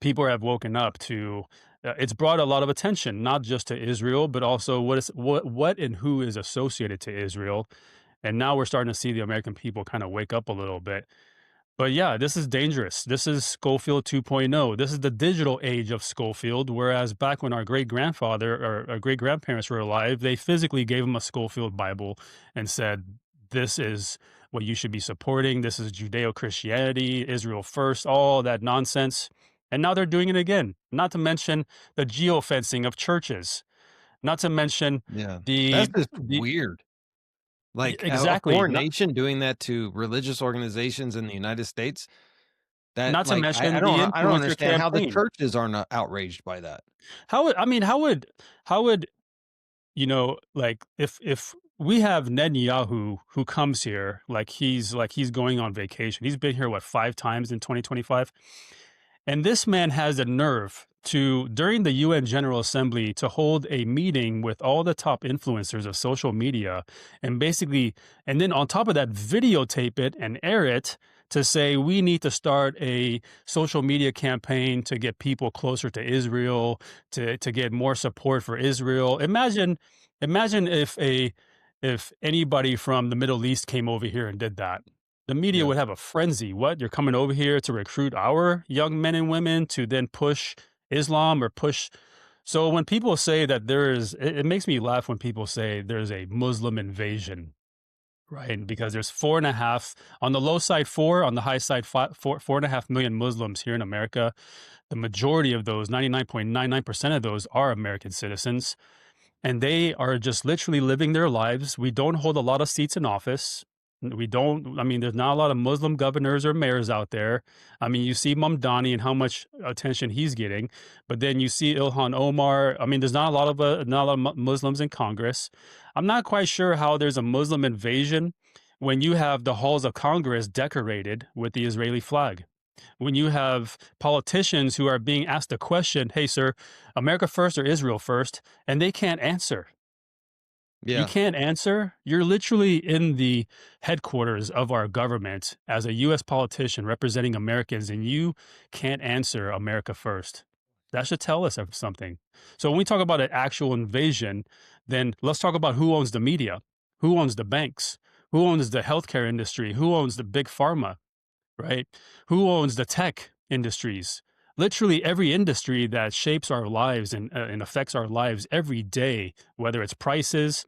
people have woken up to it's brought a lot of attention, not just to Israel, but also what and who is associated to Israel. And now we're starting to see the American people kind of wake up a little bit. But yeah, this is dangerous. This is Schofield 2.0. This is the digital age of Schofield. Whereas back when our great grandfather or our great grandparents were alive, they physically gave them a Schofield Bible and said, "This is what you should be supporting. This is Judeo Christianity, Israel first, all that nonsense." And now they're doing it again. Not to mention the geofencing of churches. Not to mention Yeah. That's the just the weird. Like, a exactly. foreign nation doing that to religious organizations in the United States, that, Not to like, I mention the don't I don't influencer understand how the campaign. churches are not outraged by that. How would like if we have Netanyahu who comes here like he's going on vacation. He's been here what 5 times in 2025. And this man has the nerve to, during the UN General Assembly, to hold a meeting with all the top influencers of social media and basically, and then on top of that, videotape it and air it to say we need to start a social media campaign to get people closer to Israel, to get more support for Israel. Imagine if anybody from the Middle East came over here and did that. The media Yeah. would have a frenzy. What? You're coming over here to recruit our young men and women to then push Islam or push. So when people say that it makes me laugh when people say there's a Muslim invasion, right? Because there's 4.5 on the low side, four on the high side, 4.5 million Muslims here in America. The majority of those, 99.99% of those, are American citizens. And they are just literally living their lives. We don't hold a lot of seats in office. We don't, I mean, there's not a lot of Muslim governors or mayors out there. I mean, you see Mamdani and how much attention he's getting, but then you see Ilhan Omar. I mean, there's not a lot of Muslims in Congress. I'm not quite sure how there's a Muslim invasion when you have the halls of Congress decorated with the Israeli flag, when you have politicians who are being asked a question, "Hey, sir, America first or Israel first?" and they can't answer. You Yeah. can't answer. You're literally in the headquarters of our government as a U.S. politician representing Americans, and you can't answer America first. That should tell us of something. So when we talk about an actual invasion, then let's talk about who owns the media, who owns the banks, who owns the healthcare industry, who owns the big pharma. right? Who owns the tech industries? Literally every industry that shapes our lives and affects our lives every day, whether it's prices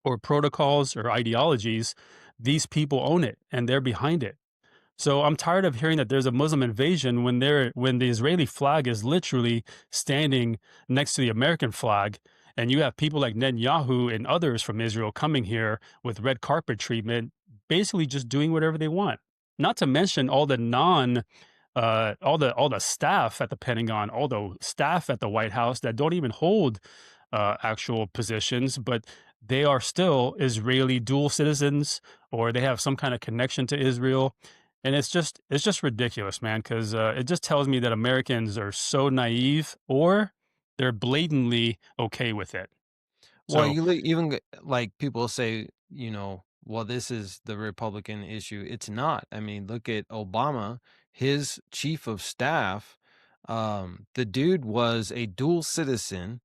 or protocols or ideologies, these people own it and they're behind it. So I'm tired of hearing that there's a Muslim invasion when the Israeli flag is literally standing next to the American flag, and you have people like Netanyahu and others from Israel coming here with red carpet treatment, basically just doing whatever they want. Not to mention all the all the staff at the Pentagon, all the staff at the White House that don't even hold actual positions, but they are still Israeli dual citizens, or they have some kind of connection to Israel. And it's just ridiculous, man, because it just tells me that Americans are so naive, or they're blatantly okay with it. Well, So like people say, well, this is the Republican issue. It's not. I mean, look at Obama, his chief of staff. The dude was a dual citizen,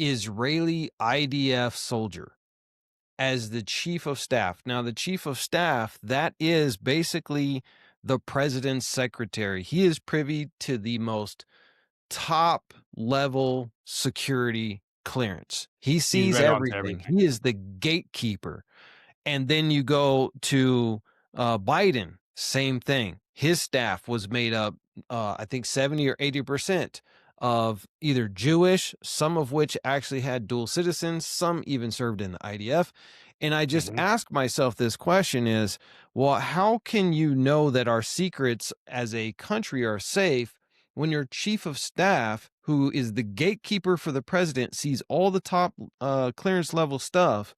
Israeli IDF soldier as the chief of staff. Now, the chief of staff, that is basically the president's secretary. He is privy to the most top level security clearance. He he's sees right on to everything. everything. He is the gatekeeper. And then you go to Biden, same thing. His staff was made up, I think 70 or 80% of either Jewish, some of which actually had dual citizens, some even served in the IDF. And I just Mhm. ask myself this question is, well, how can you know that our secrets as a country are safe when your chief of staff, who is the gatekeeper for the president, sees all the top clearance level stuff,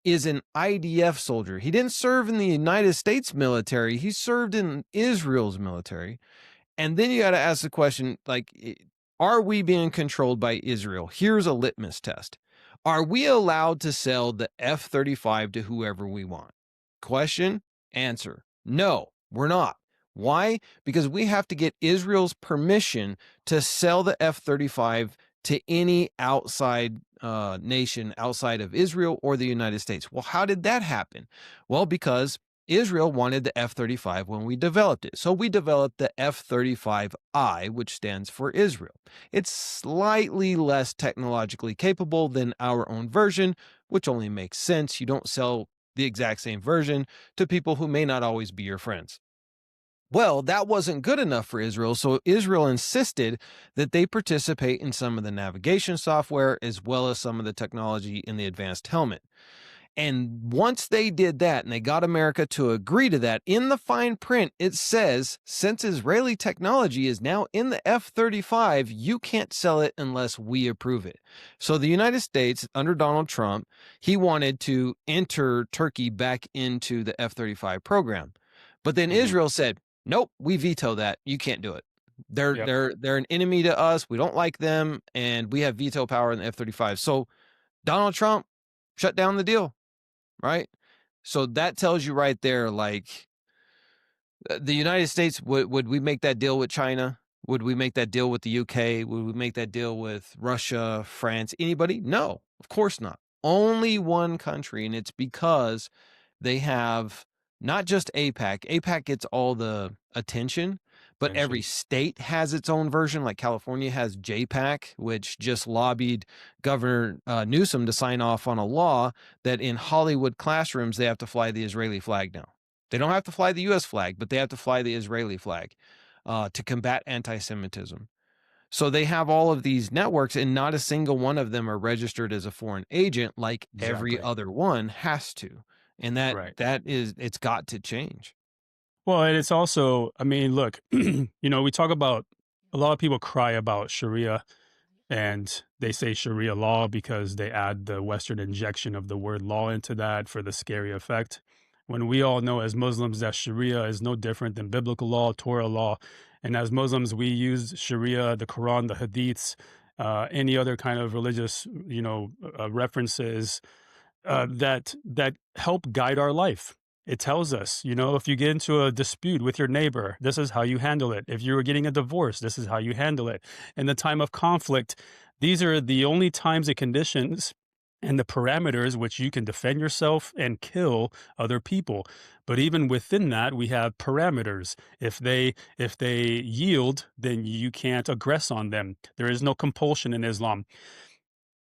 is an IDF soldier? He didn't serve in the United States military. He served in Israel's military. And then you got to ask the question, like, are we being controlled by Israel? Here's a litmus test. Are we allowed to sell the F-35 to whoever we want? Question, answer. No, we're not. Why? Because we have to get Israel's permission to sell the F-35 to any outside nation outside of Israel or the United States. Well, how did that happen? Well, because Israel wanted the F-35 when we developed it. So we developed the F-35I, which stands for Israel. It's slightly less technologically capable than our own version, which only makes sense. You don't sell the exact same version to people who may not always be your friends. Well, that wasn't good enough for Israel, so Israel insisted that they participate in some of the navigation software as well as some of the technology in the advanced helmet. And once they did that and they got America to agree to that, in the fine print, it says, since Israeli technology is now in the F-35, you can't sell it unless we approve it. So the United States, under Donald Trump, he wanted to enter Turkey back into the F-35 program. But then Mhm. Israel said, nope, we veto that. You can't do it. They're Yep. they're an enemy to us. We don't like them, and we have veto power in the F-35. So Donald Trump shut down the deal, right? So that tells you right there, like, the United States, would we make that deal with China? Would we make that deal with the UK? Would we make that deal with Russia, France, anybody? No, of course not. Only one country, and it's because they have not just APAC. APAC gets all the attention, but every Tension. state has its own version. Like California has JPAC, which just lobbied Governor Newsom to sign off on a law that in Hollywood classrooms they have to fly the Israeli flag now. They don't have to fly the U.S. flag, but they have to fly the Israeli flag to combat anti-Semitism. So they have all of these networks, and not a single one of them are registered as a foreign agent, like every Exactly. other one has to. And Right. it's got to change. Well, and it's also, I mean, look, we talk about, a lot of people cry about Sharia, and they say Sharia law because they add the Western injection of the word law into that for the scary effect. When we all know as Muslims that Sharia is no different than biblical law, Torah law. And as Muslims, we use Sharia, the Quran, the Hadiths, any other kind of religious, references that help guide our life. It tells us, if you get into a dispute with your neighbor, this is how you handle it. If you're getting a divorce, this is how you handle it. In the time of conflict, these are the only times and conditions and the parameters which you can defend yourself and kill other people. But even within that, we have parameters. If they yield, then you can't aggress on them. There is no compulsion in Islam.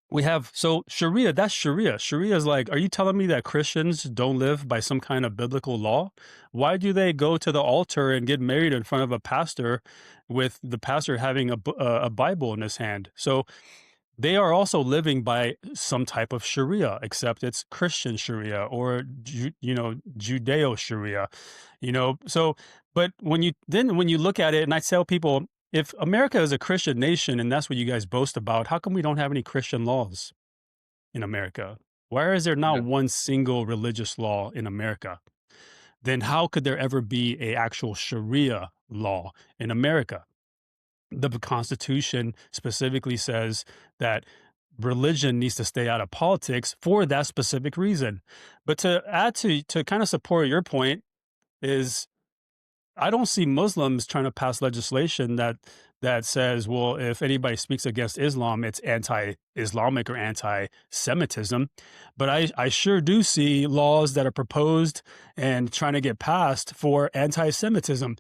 We have, so Sharia, that's Sharia. Sharia is like, are you telling me that Christians don't live by some kind of biblical law? Why do they go to the altar and get married in front of a pastor with the pastor having a Bible in his hand? So they are also living by some type of Sharia, except it's Christian Sharia or Judeo Sharia, So, but when you look at it, and I tell people, if America is a Christian nation and that's what you guys boast about, how come we don't have any Christian laws in America? Why is there not Yeah. one single religious law in America? Then how could there ever be a actual Sharia law in America? The Constitution specifically says that religion needs to stay out of politics for that specific reason. But to add to kind of support your point is I don't see Muslims trying to pass legislation that says, well, if anybody speaks against Islam, it's anti-Islamic or anti-Semitism. But I sure do see laws that are proposed and trying to get passed for anti-Semitism.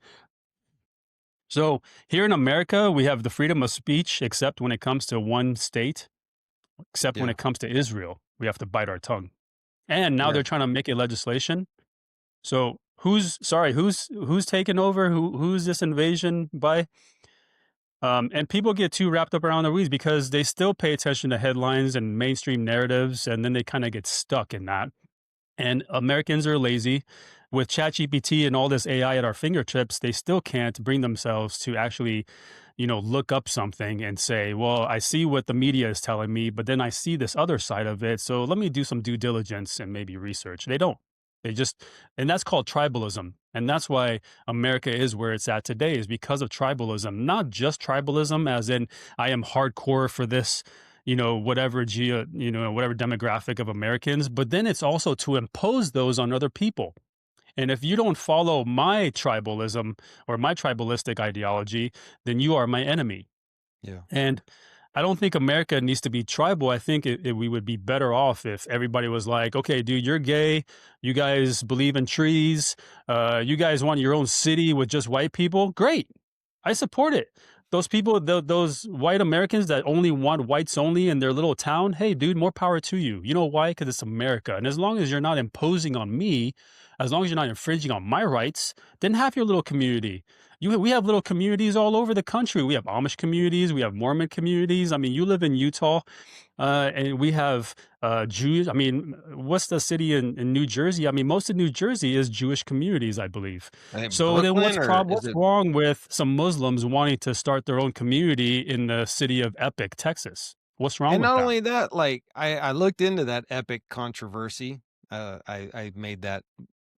So here in America, we have the freedom of speech, except when it comes to one state, except when Yeah. it comes to Israel, we have to bite our tongue. And now Yeah. they're trying to make a legislation. So who's taking over? Who's this invasion by? And people get too wrapped up around the weeds because they still pay attention to headlines and mainstream narratives, and then they kind of get stuck in that. And Americans are lazy. With ChatGPT and all this AI at our fingertips, they still can't bring themselves to actually, look up something and say, well, I see what the media is telling me, but then I see this other side of it. So let me do some due diligence and maybe research. They don't. They just, and that's called tribalism. And that's why America is where it's at today, is because of tribalism, not just tribalism as in I am hardcore for this whatever whatever demographic of Americans, but then it's also to impose those on other people. And if you don't follow my tribalism or my tribalistic ideology, then you are my enemy. Yeah. And I don't think America needs to be tribal. I think we would be better off if everybody was like, okay, dude, you're gay. You guys believe in trees. You guys want your own city with just white people. Great. I support it. Those people, those white Americans that only want whites only in their little town, hey, dude, more power to you. You know why? Because it's America. And as long as you're not imposing on me, as long as you're not infringing on my rights, then have your little community. We have little communities all over the country. We have Amish communities. We have Mormon communities. I mean, you live in Utah, and we have Jews. I mean, what's the city in New Jersey? I mean, most of New Jersey is Jewish communities, I believe. I think So then Brooklyn, or is what's it? wrong with some Muslims wanting to start their own community in the city of Epic, Texas? What's wrong And with not that? only that, like I looked into that epic controversy. I made that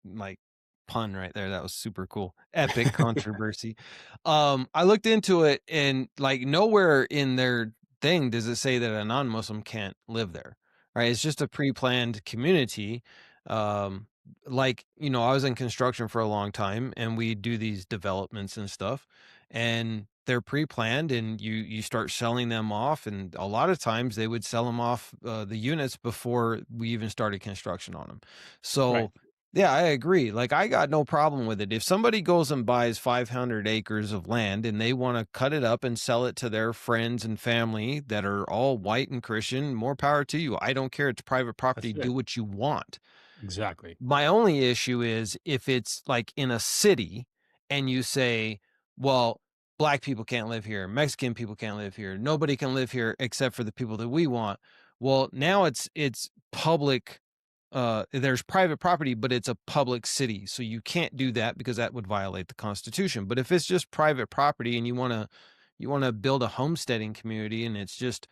like pun right there. That was super cool. Epic controversy. I looked into it, and like nowhere in their thing does it say that a non-Muslim can't live there. Right? It's just a pre-planned community. Um, like I was in construction for a long time, and we do these developments and stuff, and they're pre-planned, and you start selling them off, and a lot of times they would sell them off, the units, before we even started construction on them. So Right. yeah, I agree. Like, I got no problem with it. If somebody goes and buys 500 acres of land and they want to cut it up and sell it to their friends and family that are all white and Christian, more power to you. I don't care. It's private property. That's Do it. what you want. Exactly. My only issue is if it's like in a city and you say, well, black people can't live here, Mexican people can't live here, nobody can live here except for the people that we want. Well, now it's public. There's private property, but it's a public city, so you can't do that because that would violate the Constitution. But if it's just private property and you want to build a homesteading community, and it's just,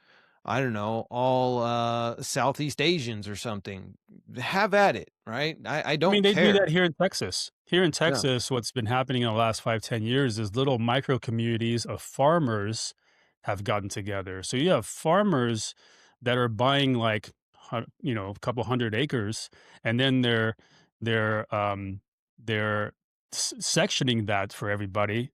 I don't know, all Southeast Asians or something, have at it, right? I I mean, don't they do care. that here in Texas. Here in Yeah. Texas, what's been happening in the last 5, 10 years is little micro communities of farmers have gotten together. So you have farmers that are buying like, a couple hundred acres, and then they're sectioning that for everybody.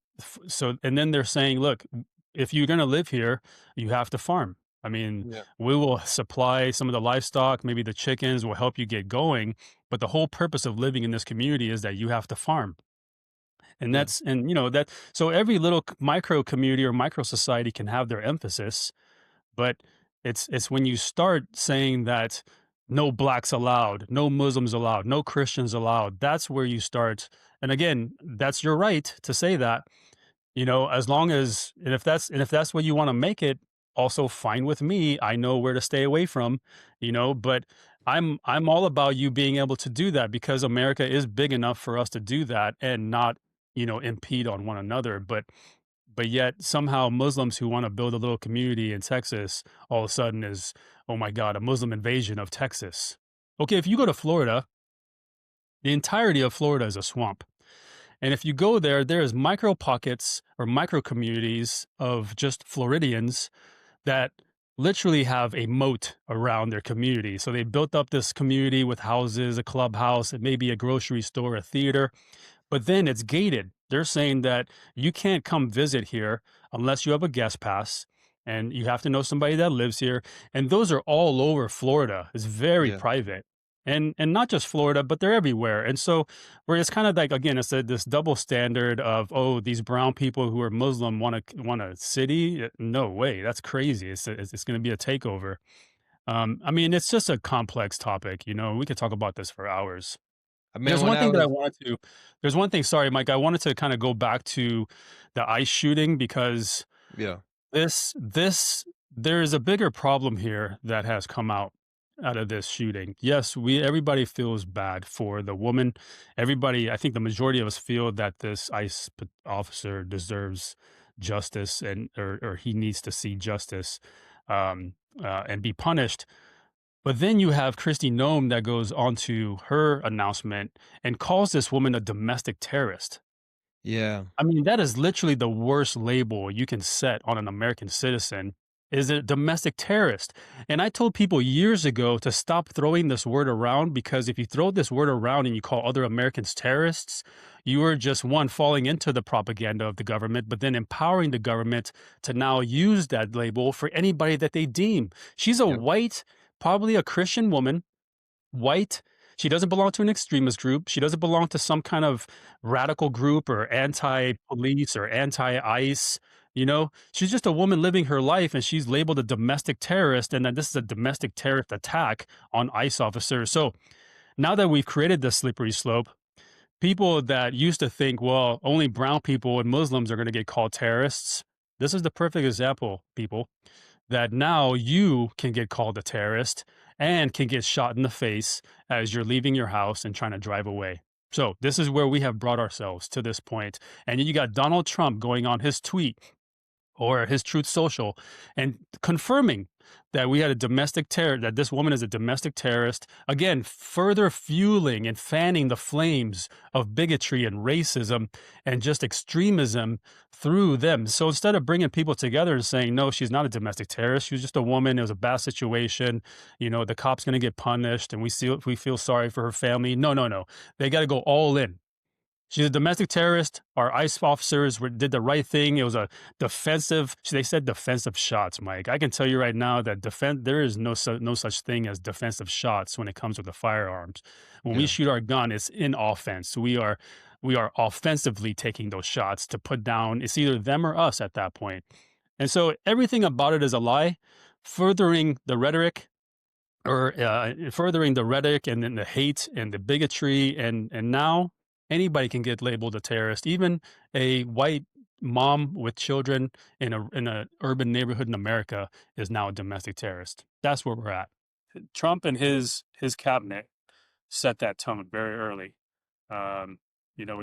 So, and then they're saying, look, if you're going to live here, you have to farm. I mean, Yeah. we will supply some of the livestock, maybe the chickens will help you get going, but the whole purpose of living in this community is that you have to farm. And Yeah. that so every little micro community or micro society can have their emphasis, but it's when you start saying that no blacks allowed, no Muslims allowed, no Christians allowed, that's where you start. And again, that's your right to say that, as long as, and if that's what you want to make it, also fine with me. I know where to stay away from, but I'm all about you being able to do that, because America is big enough for us to do that and not, impede on one another. But yet somehow Muslims who want to build a little community in Texas all of a sudden is, oh my God, a Muslim invasion of Texas. Okay, if you go to Florida, the entirety of Florida is a swamp. And if you go there, there is micro pockets or micro communities of just Floridians that literally have a moat around their community. So they built up this community with houses, a clubhouse, and maybe a grocery store, a theater, but then it's gated. They're saying that you can't come visit here unless you have a guest pass, and you have to know somebody that lives here. And those are all over Florida. It's very Yeah. private. And not just Florida, but they're everywhere. And so where it's kind of like, again, it's this double standard of, oh, these brown people who are Muslim want a city. No way, that's crazy. It's going to be a takeover. I mean, it's just a complex topic. We could talk about this for hours. I mean, There's when one I thing that I was, wanted to There's one thing, sorry, Mike, I wanted to kind of go back to the ICE shooting, because yeah, this there is a bigger problem here that has come out of this shooting. Yes, everybody feels bad for the woman. Everybody, I think the majority of us feel that this ICE officer deserves justice, or he needs to see justice, and be punished. But then you have Christy Nome that goes on to her announcement and calls this woman a domestic terrorist. yeah, I mean, that is literally the worst label you can set on an American citizen, is a domestic terrorist. And I told people years ago to stop throwing this word around, because if you throw this word around and you call other Americans terrorists, you are just, one, falling into the propaganda of the government, but then empowering the government to now use that label for anybody that they deem. She's a yeah, white, probably a Christian woman, white. She doesn't belong to an extremist group. She doesn't belong to some kind of radical group or anti-police or anti-ICE. She's just a woman living her life, and she's labeled a domestic terrorist, and that this is a domestic terrorist attack on ICE officers. So now that we've created this slippery slope, people that used to think, well, only brown people and Muslims are going to get called terrorists. This is the perfect example, people, that now you can get called a terrorist and can get shot in the face as you're leaving your house and trying to drive away. So this is where we have brought ourselves to this point. And you got Donald Trump going on his tweet or his Truth Social and confirming that we had a domestic terror, that this woman is a domestic terrorist. Again, further fueling and fanning the flames of bigotry and racism and just extremism through them. So instead of bringing people together and saying, no, she's not a domestic terrorist, she was just a woman, it was a bad situation, the cop's going to get punished, and we feel sorry for her family. No, no, no. They got to go all in. She's a domestic terrorist. Our ICE officers did the right thing. It was a defensive. They said defensive shots, Mike. I can tell you right now that there is no such thing as defensive shots when it comes with the firearms. When we yeah, shoot our gun, it's in offense. We are offensively taking those shots to put down. It's either them or us at that point. And so everything about it is a lie, furthering the rhetoric, and then the hate and the bigotry, and now anybody can get labeled a terrorist. Even a white mom with children in a urban neighborhood in America is now a domestic terrorist. That's where we're at. Trump and his cabinet set that tone very early. When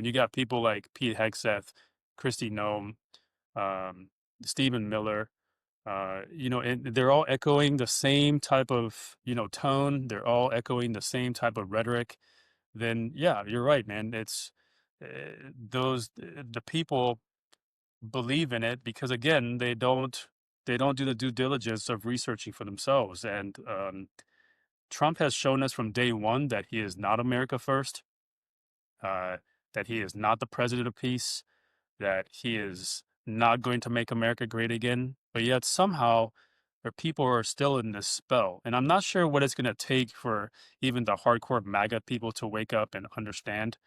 you got people like Pete Hegseth, Kristi Noem, Stephen Miller, and they're all echoing the same type of, tone. They're all echoing the same type of rhetoric. Then, yeah, you're right, man. It's the people believe in it because, again, they don't do the due diligence of researching for themselves. And Trump has shown us from day one that he is not America first, uh, that he is not the president of peace, that he is not going to make America great again. But yet somehow where people are still in this spell. And I'm not sure what it's going to take for even the hardcore MAGA people to wake up and understand.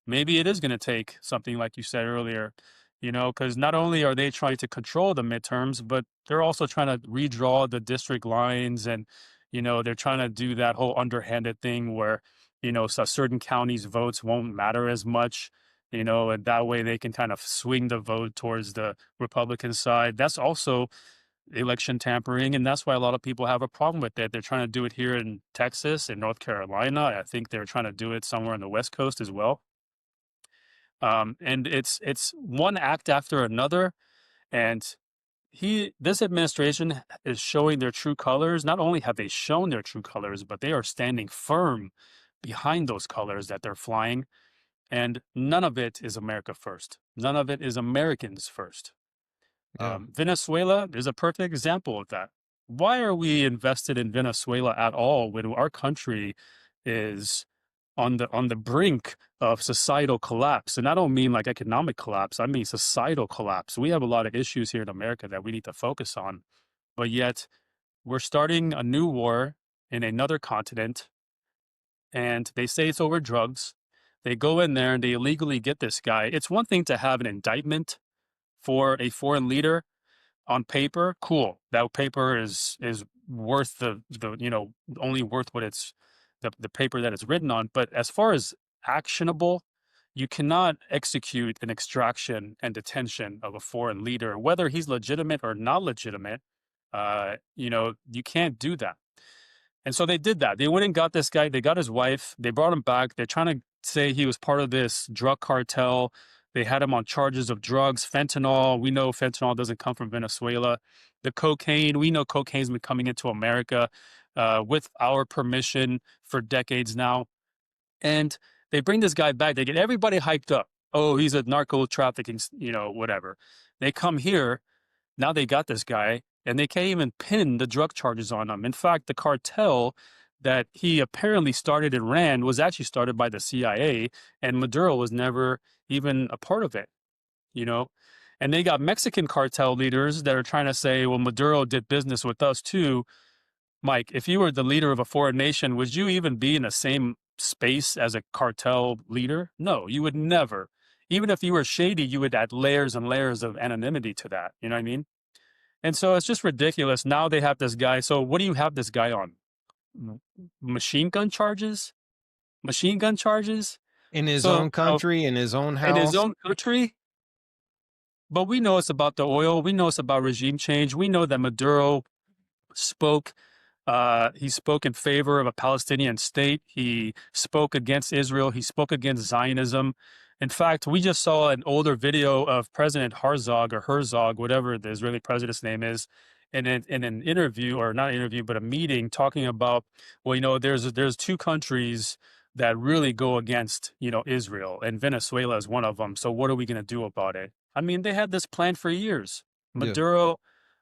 Maybe it is going to take something like you said earlier, because not only are they trying to control the midterms, but they're also trying to redraw the district lines. And, they're trying to do that whole underhanded thing where, so certain counties' votes won't matter as much, and that way they can kind of swing the vote towards the Republican side. That's also election tampering, and that's why a lot of people have a problem with it. They're trying to do it here in Texas and North Carolina. I think they're trying to do it somewhere on the West Coast as well. And it's one act after another, and this administration is showing their true colors. Not only have they shown their true colors, but they are standing firm behind those colors that they're flying. And none of it is America first. None of it is Americans first. Yeah. Venezuela is a perfect example of that. Why are we invested in Venezuela at all when our country is on the brink of societal collapse? And I don't mean like economic collapse. I mean societal collapse. We have a lot of issues here in America that we need to focus on, but yet we're starting a new war in another continent, and they say it's over drugs. They go in there and they illegally get this guy. It's one thing to have an indictment for a foreign leader on paper. Cool. That paper is worth the only worth what it's the paper that it's written on. But as far as actionable, you cannot execute an extraction and detention of a foreign leader, whether he's legitimate or not legitimate. You can't do that. And so they did that. They went and got this guy. They got his wife. They brought him back. They're trying to say he was part of this drug cartel. They had him on charges of drugs, fentanyl. We know fentanyl doesn't come from Venezuela. The cocaine, we know cocaine's been coming into America with our permission for decades now. And they bring this guy back. They get everybody hyped up. Oh, he's a narco trafficking, whatever. They come here. Now they got this guy, and they can't even pin the drug charges on him. In fact, the cartel that he apparently started and ran was actually started by the CIA, and Maduro was never even a part of it, And they got Mexican cartel leaders that are trying to say, well, Maduro did business with us too. Mike, if you were the leader of a foreign nation, would you even be in the same space as a cartel leader? No, you would never. Even if you were shady, you would add layers and layers of anonymity to that. You know what I mean? And so it's just ridiculous. Now they have this guy. So what do you have this guy on? Machine gun charges? Machine gun charges? In his So, own country, in his own house. in his own country? But we know it's about the oil. We know it's about regime change. We know that Maduro spoke. He spoke in favor of a Palestinian state. He spoke against Israel. He spoke against Zionism. In fact, we just saw an older video of President Herzog, whatever the Israeli president's name is, in an interview, or not an interview, but a meeting, talking about, well, there's two countries that really go against, Israel, and Venezuela is one of them. So what are we going to do about it? I mean, they had this plan for years. Yeah.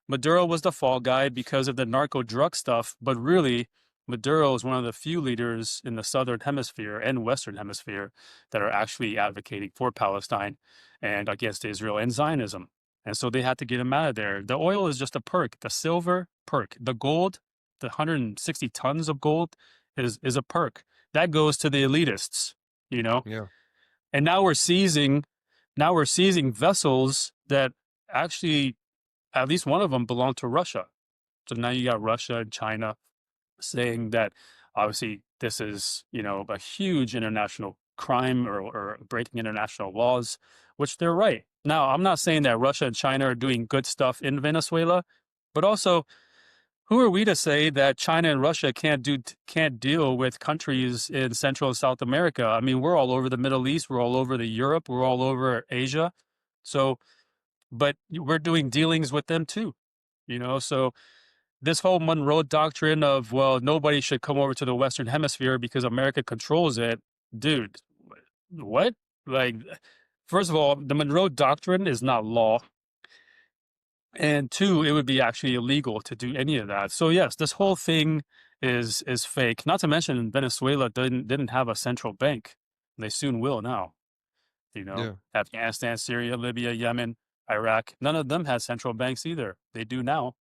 Maduro was the fall guy because of the narco drug stuff, but really, Maduro is one of the few leaders in the Southern Hemisphere and Western Hemisphere that are actually advocating for Palestine and against Israel and Zionism. And so they had to get him out of there. The oil is just a perk, the silver perk. The gold, the 160 tons of gold is a perk. That goes to the elitists, Yeah. And now we're seizing vessels that actually, at least one of them belonged to Russia. So now you got Russia and China saying that obviously this is, a huge international crime or breaking international laws, which they're right. Now, I'm not saying that Russia and China are doing good stuff in Venezuela, but also, who are we to say that China and Russia can't deal with countries in Central and South America? I mean, we're all over the Middle East, we're all over the Europe, we're all over Asia. So, but we're doing dealings with them too, So this whole Monroe doctrine of, well, nobody should come over to the Western Hemisphere because America controls it. Dude, what? Like, first of all, the Monroe doctrine is not law. And two, it would be actually illegal to do any of that. So yes, this whole thing is fake. Not to mention Venezuela didn't have a central bank. They soon will now. Yeah. Afghanistan, Syria, Libya, Yemen, Iraq, none of them had central banks either. They do now.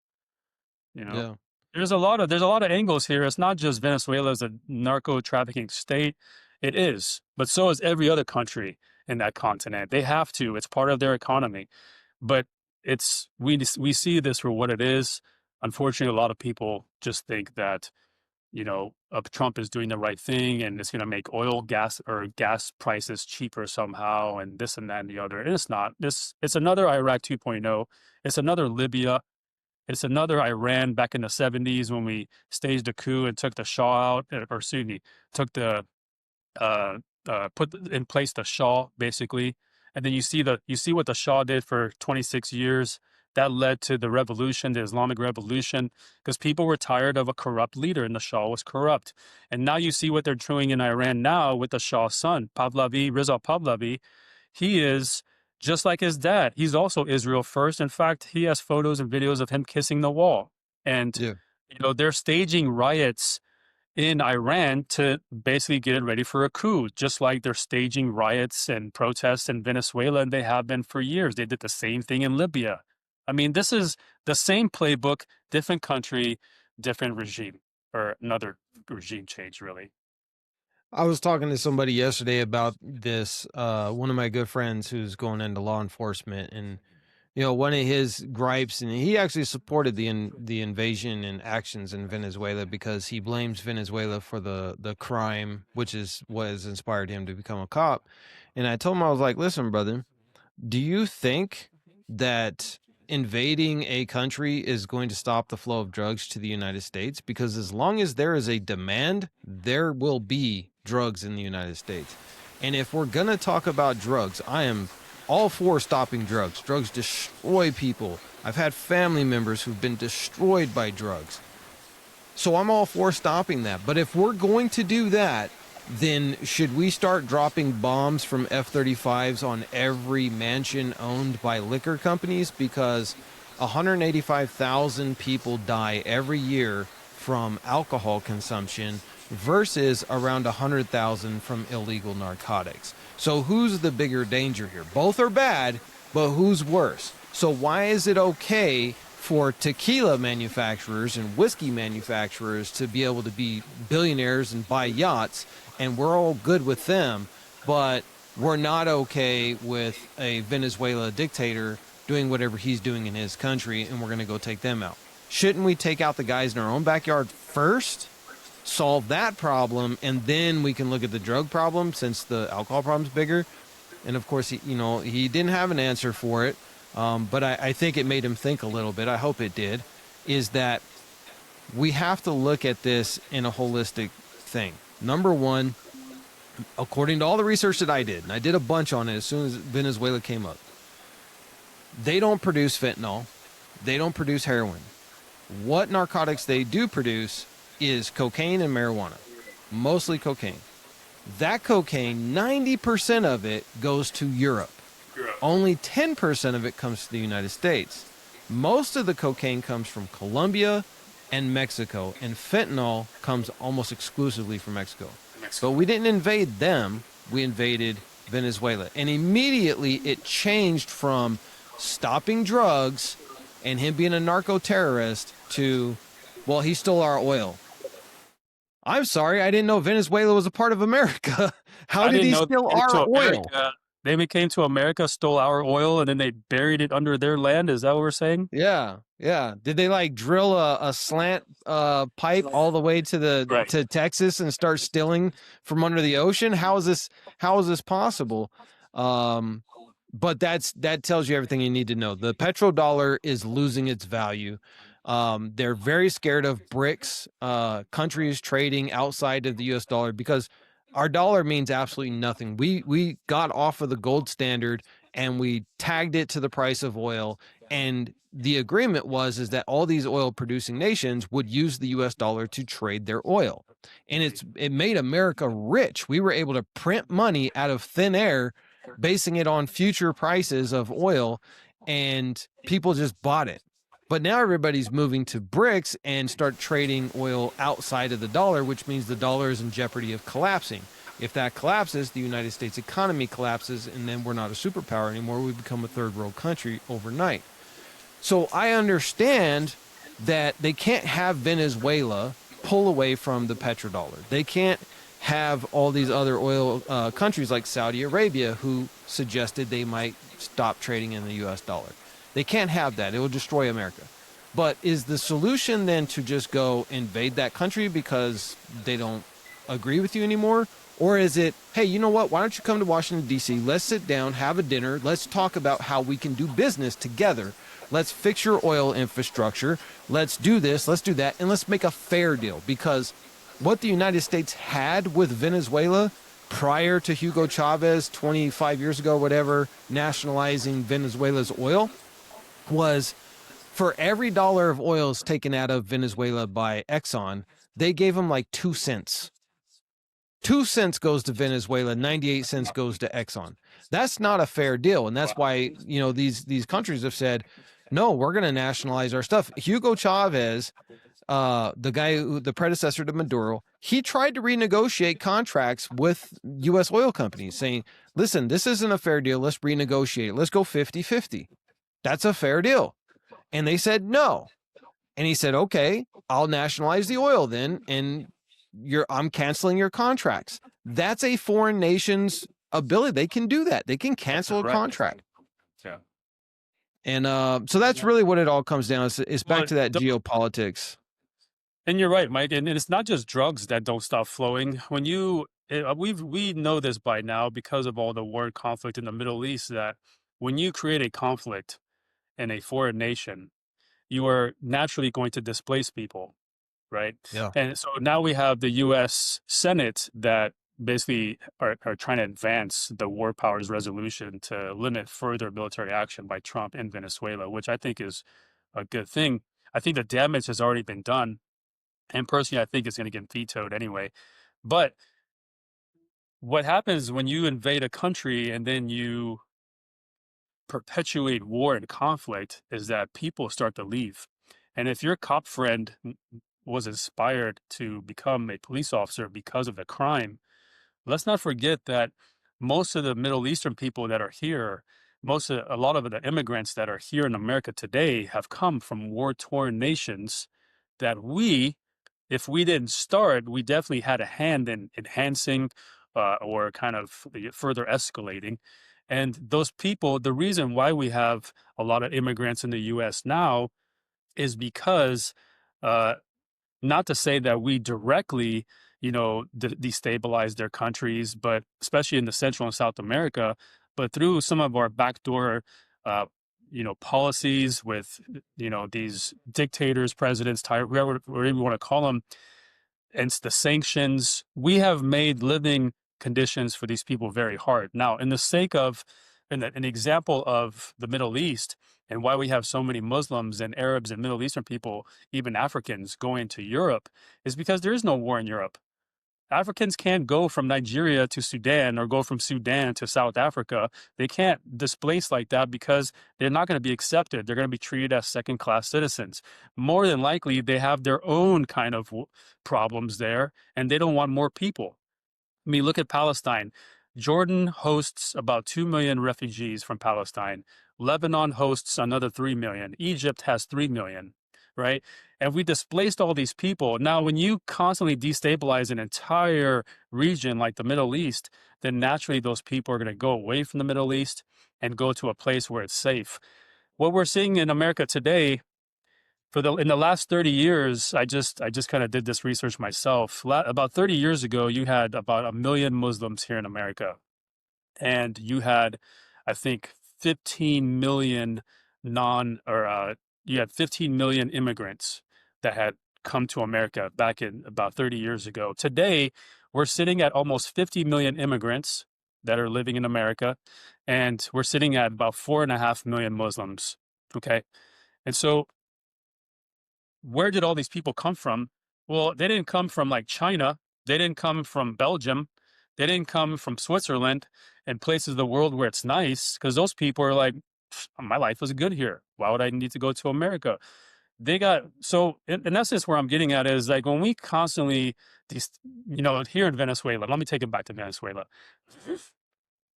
You know, Yeah. there's a lot of angles here. It's not just Venezuela as a narco trafficking state. It is, but so is every other country in that continent. They have to. It's part of their economy. But we see this for what it is. Unfortunately, a lot of people just think that Trump is doing the right thing and it's going to make gas prices cheaper somehow and this and that and the other. And it's not. It's another Iraq 2.0. It's another Libya. It's another Iran back in the 70s when we staged a coup and took the Shah out, or excuse me, took the uh, put in place the Shah basically, and then you see what the Shah did for 26 years. That led to the revolution, the Islamic Revolution, because people were tired of a corrupt leader, and the Shah was corrupt. And now you see what they're doing in Iran now with the Shah's son, Reza Pahlavi. He is just like his dad. He's also Israel first. In fact, he has photos and videos of him kissing the wall. And Yeah. they're staging riots in Iran to basically get it ready for a coup, just like they're staging riots and protests in Venezuela, and they have been for years. They did the same thing in Libya. I mean, this is the same playbook, different country, different regime, or another regime change, really. I was talking to somebody yesterday about this. One of my good friends who's going into law enforcement, and one of his gripes, and he actually supported the invasion and actions in Venezuela because he blames Venezuela for the crime, which is what has inspired him to become a cop. And I told him, I was like, listen, brother, do you think that invading a country is going to stop the flow of drugs to the United States? Because as long as there is a demand, there will be drugs in the United States. And if we're going to talk about drugs, I am all for stopping drugs. Drugs destroy people. I've had family members who've been destroyed by drugs. So I'm all for stopping that. But if we're going to do that, then should we start dropping bombs from F-35s on every mansion owned by liquor companies? Because 185,000 people die every year from alcohol consumption versus around 100,000 from illegal narcotics. So who's the bigger danger here? Both are bad, but who's worse? So why is it okay for tequila manufacturers and whiskey manufacturers to be able to be billionaires and buy yachts, and we're all good with them, but we're not okay with a Venezuela dictator doing whatever he's doing in his country, and we're going to go take them out? Shouldn't we take out the guys in our own backyard first, solve that problem, and then we can look at the drug problem, since the alcohol problem's bigger? And of course, he didn't have an answer for it, but I think it made him think a little bit. I hope it did. Is that we have to look at this in a holistic thing. Number one, according to all the research that I did, and I did a bunch on it as soon as Venezuela came up, they don't produce fentanyl. They don't produce heroin. What narcotics they do produce is cocaine and marijuana, mostly cocaine. That cocaine, 90% of it goes to Europe. Only 10% of it comes to the United States. Most of the cocaine comes from Colombia and Mexico, and fentanyl comes almost exclusively from Mexico. But we didn't invade them, we invaded Venezuela. And immediately it changed from stopping drugs and him being a narco-terrorist to, well, he stole our oil. I'm sorry, I didn't know Venezuela was a part of America. How did he steal our oil? They came to America, stole our oil, and then they buried it under their land. Is that what we're saying? Yeah. Did they drill a slant pipe all the way to Texas and start stealing from under the ocean? How is this possible? But that tells you everything you need to know. The petrodollar is losing its value. They're very scared of BRICS countries trading outside of the US dollar, because our dollar means absolutely nothing. We got off of the gold standard and we tagged it to the price of oil, and the agreement is that all these oil producing nations would use the US dollar to trade their oil. And it made America rich. We were able to print money out of thin air, basing it on future prices of oil, and people just bought it. But now everybody's moving to BRICS and start trading oil outside of the dollar, which means the dollar is in jeopardy of collapsing. If that collapses, the United States economy collapses, and then we're not a superpower anymore. We become a third world country overnight. So I understand that they can't have Venezuela pull away from the petrodollar. They can't have all these other oil countries like Saudi Arabia who suggested they might stop trading in the US dollar. They can't have that. It will destroy America. But is the solution then to just go invade that country because they don't agree with you anymore? Or is it, hey, you know what? Why don't you come to Washington, D.C.? Let's sit down, have a dinner. Let's talk about how we can do business together. Let's fix your oil infrastructure. Let's do this. Let's do that. And let's make a fair deal. Because what the United States had with Venezuela prior to Hugo Chavez 25 years ago, whatever, nationalizing Venezuela's oil was for every dollar of oil is taken out of Venezuela by Exxon, they gave them like 2 cents. 2 cents goes to Venezuela, 98 cents goes to Exxon. That's not a fair deal. And that's why, these countries have said, no, we're going to nationalize our stuff. Hugo Chavez, the predecessor to Maduro, he tried to renegotiate contracts with U.S. oil companies saying, listen, this isn't a fair deal. Let's renegotiate it. Let's go 50-50. That's a fair deal. And they said no. And he said, okay, I'll nationalize the oil then. And I'm canceling your contracts. That's a foreign nation's ability. They can do that. They can cancel a contract. Yeah. And so that's really what it all comes down to. It's back to that geopolitics. And you're right, Mike. And it's not just drugs that don't stop flowing. When we know this by now because of all the war and conflict in the Middle East, that when you create a conflict in a foreign nation, you are naturally going to displace people, right? Yeah. And so now we have the U.S. Senate that basically are trying to advance the war powers resolution to limit further military action by Trump in Venezuela, which I think is a good thing. I think the damage has already been done. And personally, I think it's going to get vetoed anyway. But what happens when you invade a country and then you perpetuate war and conflict is that people start to leave. And if your cop friend was inspired to become a police officer because of the crime, let's not forget that most of the Middle Eastern people that are here, a lot of the immigrants that are here in America today have come from war-torn nations that if we didn't start, we definitely had a hand in enhancing or kind of further escalating. And those people, the reason why we have a lot of immigrants in the U.S. now is because, not to say that we directly, destabilize their countries, but especially in the Central and South America, but through some of our backdoor, policies with, these dictators, presidents, whoever you want to call them, and the sanctions, we have made living conditions for these people very hard. Now, in the sake of an example of the Middle East and why we have so many Muslims and Arabs and Middle Eastern people, even Africans, going to Europe, is because there is no war in Europe. Africans can't go from Nigeria to Sudan or go from Sudan to South Africa. They can't displace like that because they're not going to be accepted. They're going to be treated as second-class citizens. More than likely, they have their own kind of problems there, and they don't want more people. I mean, look at Palestine. Jordan hosts about 2 million refugees from Palestine. Lebanon hosts another 3 million. Egypt has 3 million, right? And we displaced all these people. Now, when you constantly destabilize an entire region like the Middle East, then naturally those people are going to go away from the Middle East and go to a place where it's safe. What we're seeing in America today, in the last 30 years, I just kind of did this research myself. About 30 years ago, you had about 1 million Muslims here in America. And you had, I think, 15 million you had 15 million immigrants that had come to America back in about 30 years ago. Today, we're sitting at almost 50 million immigrants that are living in America, and we're sitting at about 4.5 million Muslims. Okay. And so where did all these people come from? Well, they didn't come from like China. They didn't come from Belgium. They didn't come from Switzerland and places of the world where it's nice, because those people are like, my life was good here. Why would I need to go to America? So in essence, where I'm getting at is like when we constantly, here in Venezuela, let me take it back to Venezuela.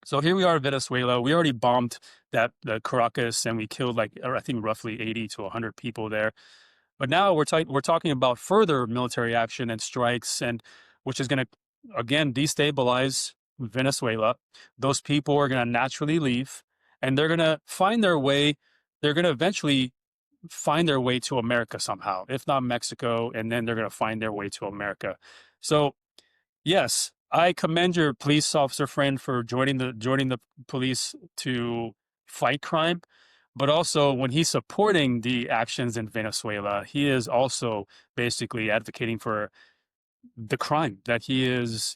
So here we are in Venezuela. We already bombed the Caracas, and we killed I think roughly 80 to 100 people there. But now we're talking about further military action and strikes, and which is going to again destabilize Venezuela. Those people are going to naturally leave, and they're going to find their way. They're going to eventually find their way to America somehow, if not Mexico, and then they're going to find their way to America. So yes, I commend your police officer friend for joining the police to fight crime, but also when he's supporting the actions in Venezuela, he is also basically advocating for the crime that he is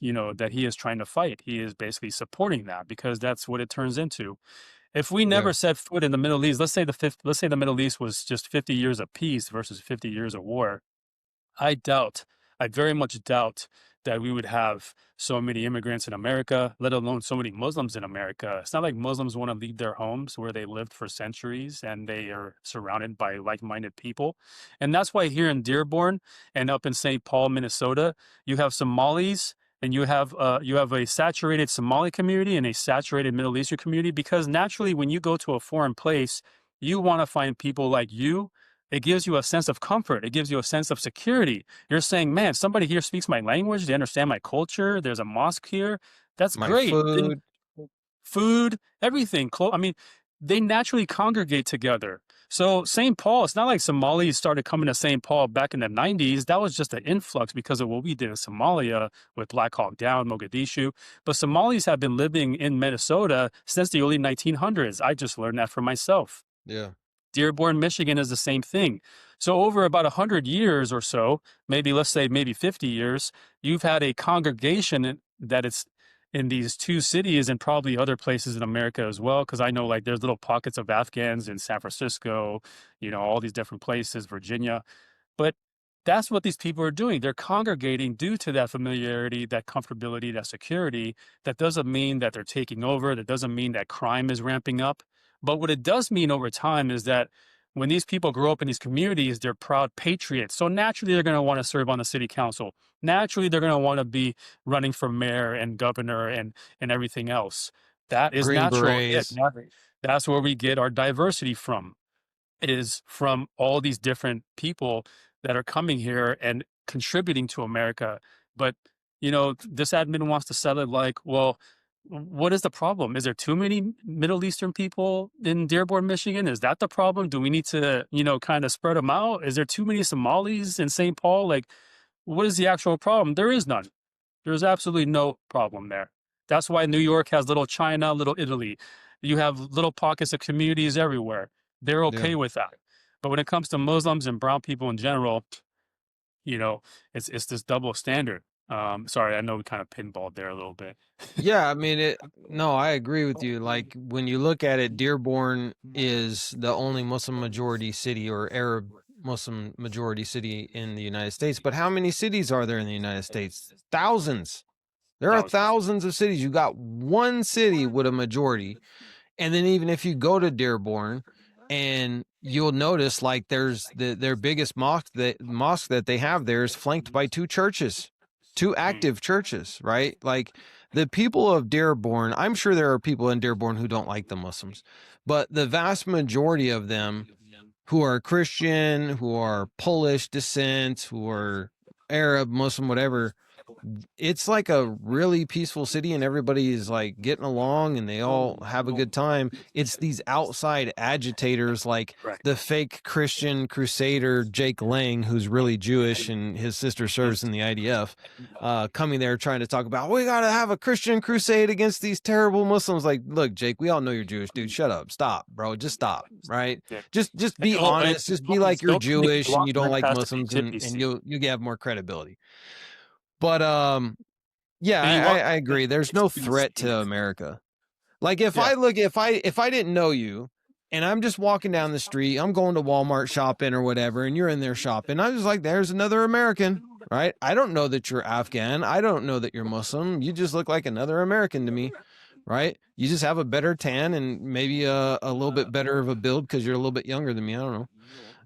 trying to fight. He is basically supporting that because that's what it turns into. If we Yeah. never set foot in the Middle East, let's say the Middle East was just 50 years of peace versus 50 years of war, I doubt, I very much doubt that we would have so many immigrants in America, let alone so many Muslims in America. It's not like Muslims want to leave their homes where they lived for centuries and they are surrounded by like-minded people. And that's why here in Dearborn and up in St. Paul, Minnesota, you have Somalis and you have a saturated Somali community and a saturated Middle Eastern community because naturally when you go to a foreign place, you want to find people like you. It gives you a sense of comfort. It gives you a sense of security. You're saying, man, somebody here speaks my language. They understand my culture. There's a mosque here. That's My great. Then food. food, everything. I mean, they naturally congregate together. So St. Paul, it's not like Somalis started coming to St. Paul back in the 90s. That was just an influx because of what we did in Somalia with Black Hawk Down, Mogadishu. But Somalis have been living in Minnesota since the early 1900s. I just learned that for myself. Yeah. Dearborn, Michigan is the same thing. So over about 100 years or so, maybe let's say maybe 50 years, you've had a congregation that it's in these two cities and probably other places in America as well. Because I know like there's little pockets of Afghans in San Francisco, all these different places, Virginia. But that's what these people are doing. They're congregating due to that familiarity, that comfortability, that security. That doesn't mean that they're taking over. That doesn't mean that crime is ramping up. But what it does mean over time is that when these people grow up in these communities, they're proud patriots. So naturally, they're going to want to serve on the city council. Naturally, they're going to want to be running for mayor and governor and everything else. That is Green natural. berets. That's where we get our diversity from. It is from all these different people that are coming here and contributing to America. But, this admin wants to sell it like, well, what is the problem? Is there too many Middle Eastern people in Dearborn, Michigan? Is that the problem? Do we need to, kind of spread them out? Is there too many Somalis in St. Paul? Like, what is the actual problem? There is none. There's absolutely no problem there. That's why New York has little China, little Italy. You have little pockets of communities everywhere. They're Yeah. okay with that. But when it comes to Muslims and brown people in general, it's this double standard. Sorry, I know we kind of pinballed there a little bit. Yeah, I mean no, I agree with you. Like when you look at it, Dearborn is the only Muslim majority city or Arab Muslim majority city in the United States. But how many cities are there in the United States? Thousands. There are thousands of cities. You got one city with a majority. And then even if you go to Dearborn and you'll notice like there's their biggest mosque that they have there is flanked by two churches, two active churches, right? Like the people of Dearborn, I'm sure there are people in Dearborn who don't like the Muslims, but the vast majority of them who are Christian, who are Polish descent, who are Arab, Muslim, whatever, it's like a really peaceful city and everybody is like getting along and they all have a good time. It's these outside agitators like Right. the fake Christian crusader Jake Lang, who's really Jewish and his sister serves in the IDF, coming there trying to talk about, we got to have a Christian crusade against these terrible Muslims. Like, look, Jake, we all know you're Jewish, dude. Shut up. Stop, bro. Just stop. Right. Yeah. Just be And- oh, and honest. Just be like you're don't think Jewish and you don't like has to be Muslims and TPC. you'll have more credibility. But yeah, And you want I agree. There's no threat to America. Like if I didn't know you and I'm just walking down the street, I'm going to Walmart shopping or whatever, and you're in there shopping, I was like, there's another American, right? I don't know that you're Afghan. I don't know that you're Muslim. You just look like another American to me, right? You just have a better tan and maybe a little bit better of a build because you're a little bit younger than me. I don't know.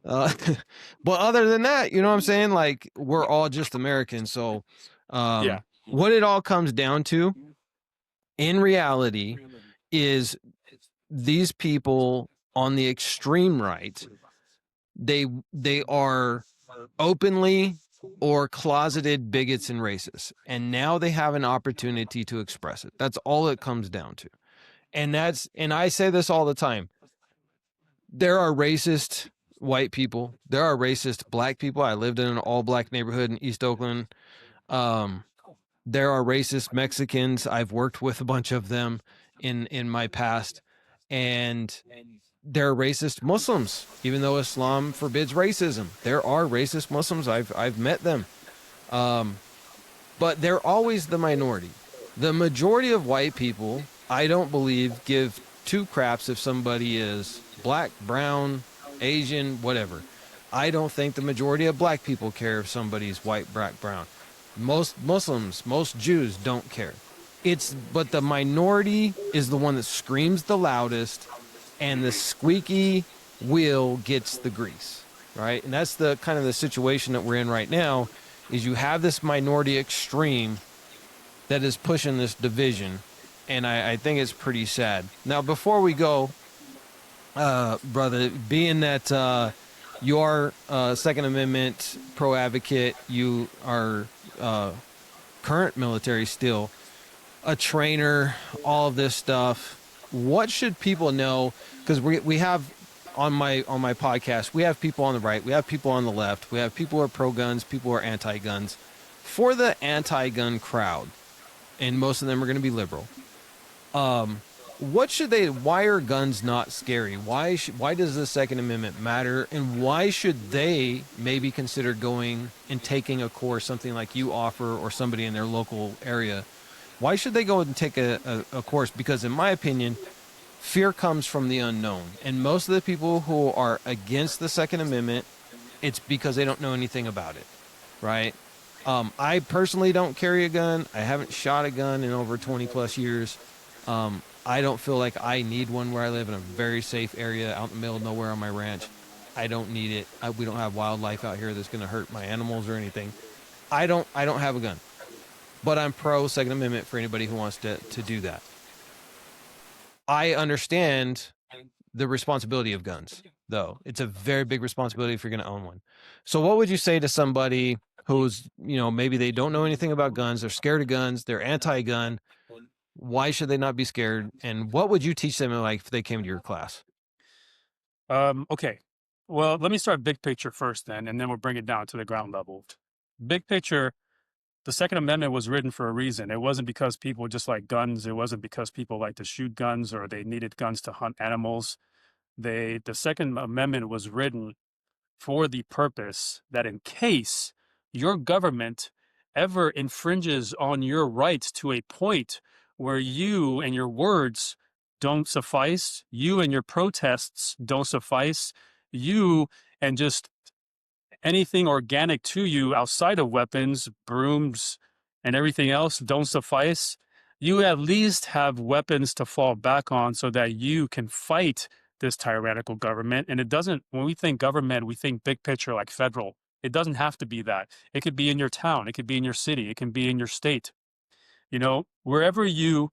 But other than that, you know what I'm saying? Like we're all just Americans. So, Yeah. what it all comes down to in reality is these people on the extreme right they are openly or closeted bigots and racists, and now they have an opportunity to express it. That's all it comes down to. And I say this all the time. There are racist white people. There are racist black people. I lived in an all black neighborhood in East Oakland. There are racist Mexicans. I've worked with a bunch of them in my past, and there are racist Muslims. Even though Islam forbids racism, there are racist Muslims. I've met them, but they're always the minority. The majority of white people, I don't believe, give two craps if somebody is black, brown, Asian, whatever. I don't think the majority of black people care if somebody's white, black, brown. Most Muslims, most Jews don't care. But the minority is the one that screams the loudest, and the squeaky wheel gets the grease, right? And that's the kind of the situation that we're in right now, is you have this minority extreme that is pushing this division, and I think it's pretty sad. Now, before we go, brother, being that you are Second Amendment pro advocate, you are current military still, a trainer, all of this stuff, what should people know? Because we have on my podcast, we have people on the right, we have people on the left, we have people who are pro guns, people who are anti guns. For the anti gun crowd, and most of them are going to be liberal, why are guns not scary? Why does the Second Amendment matter? And why should they maybe consider going and taking a course, something like you offer or somebody in their local area? Why should they go and take a course? Because in my opinion, fear comes from the unknown. And most of the people who are against the Second Amendment, it's because they don't know anything about it, right? I personally don't carry a gun. I haven't shot a gun in over 20 plus years. I don't feel like I need one where I live, in a very safe area out in the middle of nowhere on my ranch. I don't need it. We don't have wildlife out here that's going to hurt my animals or anything. I don't have a gun, but I'm pro Second Amendment for anybody who wants to do that. I understand the responsibility of guns, though. It's a very big responsibility if you're going to own one. So what would you say to somebody who's, maybe they don't know anything about guns, they're scared of guns, they're anti-gun? Why should they not be scared? And what would you teach them, like, if they came to your class? Okay. Well, let me start big picture first then, and then we'll bring it down to the ground level. Big picture, the Second Amendment was written for a reason. It wasn't because people just like guns. It wasn't because people like to shoot guns or they needed guns to hunt animals. The Second Amendment was written for the purpose that in case your government ever infringes on your rights to a point where you and your words don't suffice, you and your protests don't suffice, you and just anything organic to you outside of weapons, brooms, and everything else don't suffice, you at least have weapons to fall back on so that you can fight this tyrannical government. And it doesn't, when we think government, we think big picture like federal. It doesn't have to be that. It could be in your town. It could be in your city. It can be in your state. Wherever you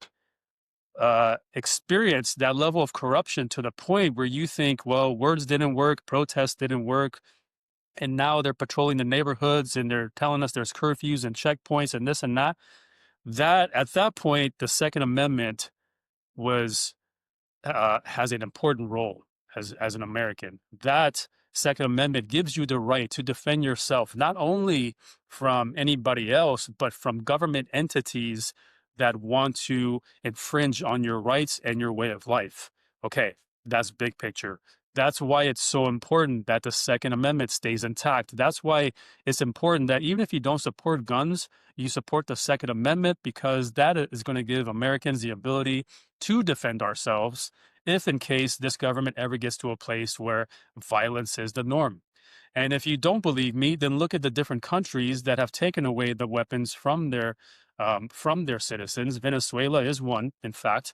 experience that level of corruption to the point where you think, well, words didn't work, protests didn't work, and now they're patrolling the neighborhoods and they're telling us there's curfews and checkpoints and this and that. That at that point, the Second Amendment was has an important role as an American. That Second Amendment gives you the right to defend yourself, not only from anybody else, but from government entities that want to infringe on your rights and your way of life. Okay, that's big picture. That's why it's so important that the Second Amendment stays intact. That's why it's important that even if you don't support guns, you support the Second Amendment, because that is going to give Americans the ability to defend ourselves if in case this government ever gets to a place where violence is the norm. And if you don't believe me, then look at the different countries that have taken away the weapons from their citizens. Venezuela is one, in fact.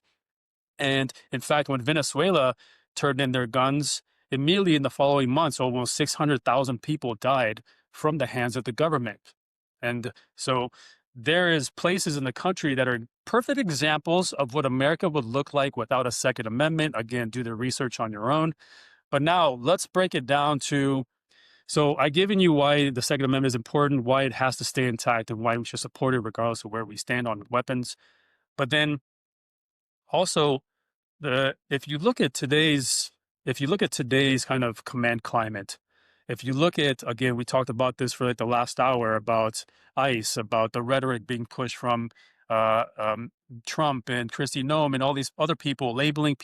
And in fact, when Venezuela turned in their guns, immediately in the following months, almost 600,000 people died from the hands of the government. And so there is places in the country that are perfect examples of what America would look like without a Second Amendment. Again, do the research on your own. But now let's break it down to, so I've given you why the Second Amendment is important, why it has to stay intact, and why we should support it regardless of where we stand on weapons. But then also, if you look at today's kind of command climate, if you look at, again, we talked about this for like the last hour about ICE, about the rhetoric being pushed from uh, um, Trump and Kristi Noem and all these other people, labeling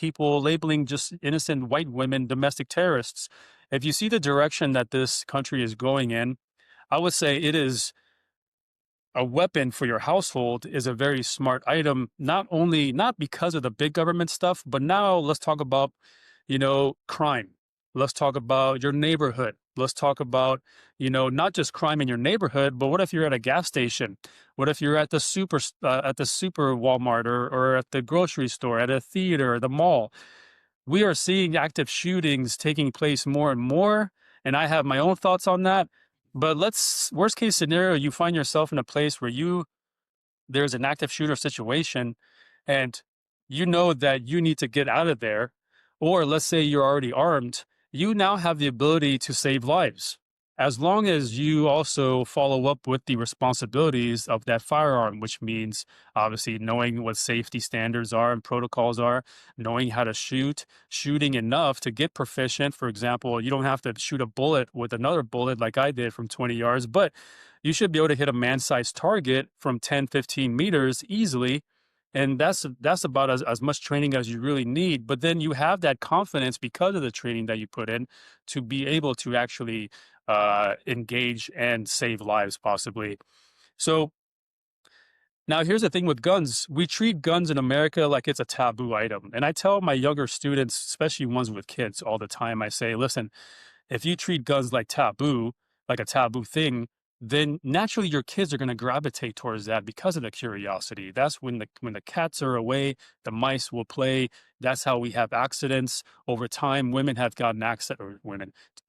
just innocent white women domestic terrorists. If you see the direction that this country is going in, I would say it is a weapon for your household is a very smart item, not because of the big government stuff, but now let's talk about, crime. Let's talk about your neighborhood. Let's talk about, not just crime in your neighborhood, but what if you're at a gas station? What if you're at the super Walmart, or at the grocery store, at a theater, the mall? We are seeing active shootings taking place more and more, and I have my own thoughts on that. But worst case scenario, you find yourself in a place where there's an active shooter situation, and you know that you need to get out of there, or let's say you're already armed, you now have the ability to save lives. As long as you also follow up with the responsibilities of that firearm, which means obviously knowing what safety standards are and protocols are, knowing how to shooting enough to get proficient. For example, you don't have to shoot a bullet with another bullet like I did from 20 yards, but you should be able to hit a man-sized target from 10, 15 meters easily. And that's about as much training as you really need. But then you have that confidence because of the training that you put in to be able to actually engage and save lives possibly. So now here's the thing with guns. We treat guns in America like it's a taboo item. And I tell my younger students, especially ones with kids, all the time, I say, listen, if you treat guns like a taboo thing, then naturally your kids are going to gravitate towards that because of the curiosity. That's when the cats are away, the mice will play. That's how we have accidents over time.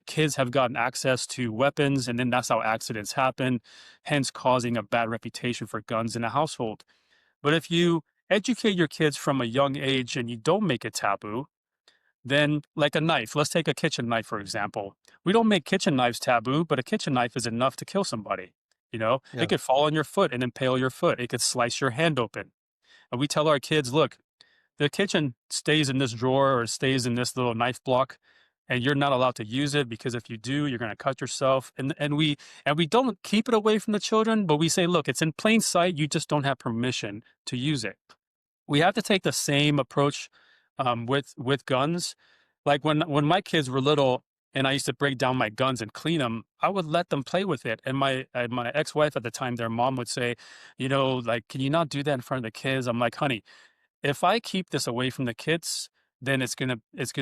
Kids have gotten access to weapons, and then that's how accidents happen, hence causing a bad reputation for guns in a household. But if you educate your kids from a young age and you don't make it taboo, then, like a knife, let's take a kitchen knife, for example. We don't make kitchen knives taboo, but a kitchen knife is enough to kill somebody. Yeah. It could fall on your foot and impale your foot. It could slice your hand open. And we tell our kids, look, the kitchen stays in this drawer or stays in this little knife block, and you're not allowed to use it, because if you do, you're going to cut yourself. And we don't keep it away from the children, but we say, look, it's in plain sight. You just don't have permission to use it. We have to take the same approach with guns. Like when my kids were little and I used to break down my guns and clean them, I would let them play with it. And my ex-wife at the time, their mom would say, like, can you not do that in front of the kids? I'm like, honey, if I keep this away from the kids, then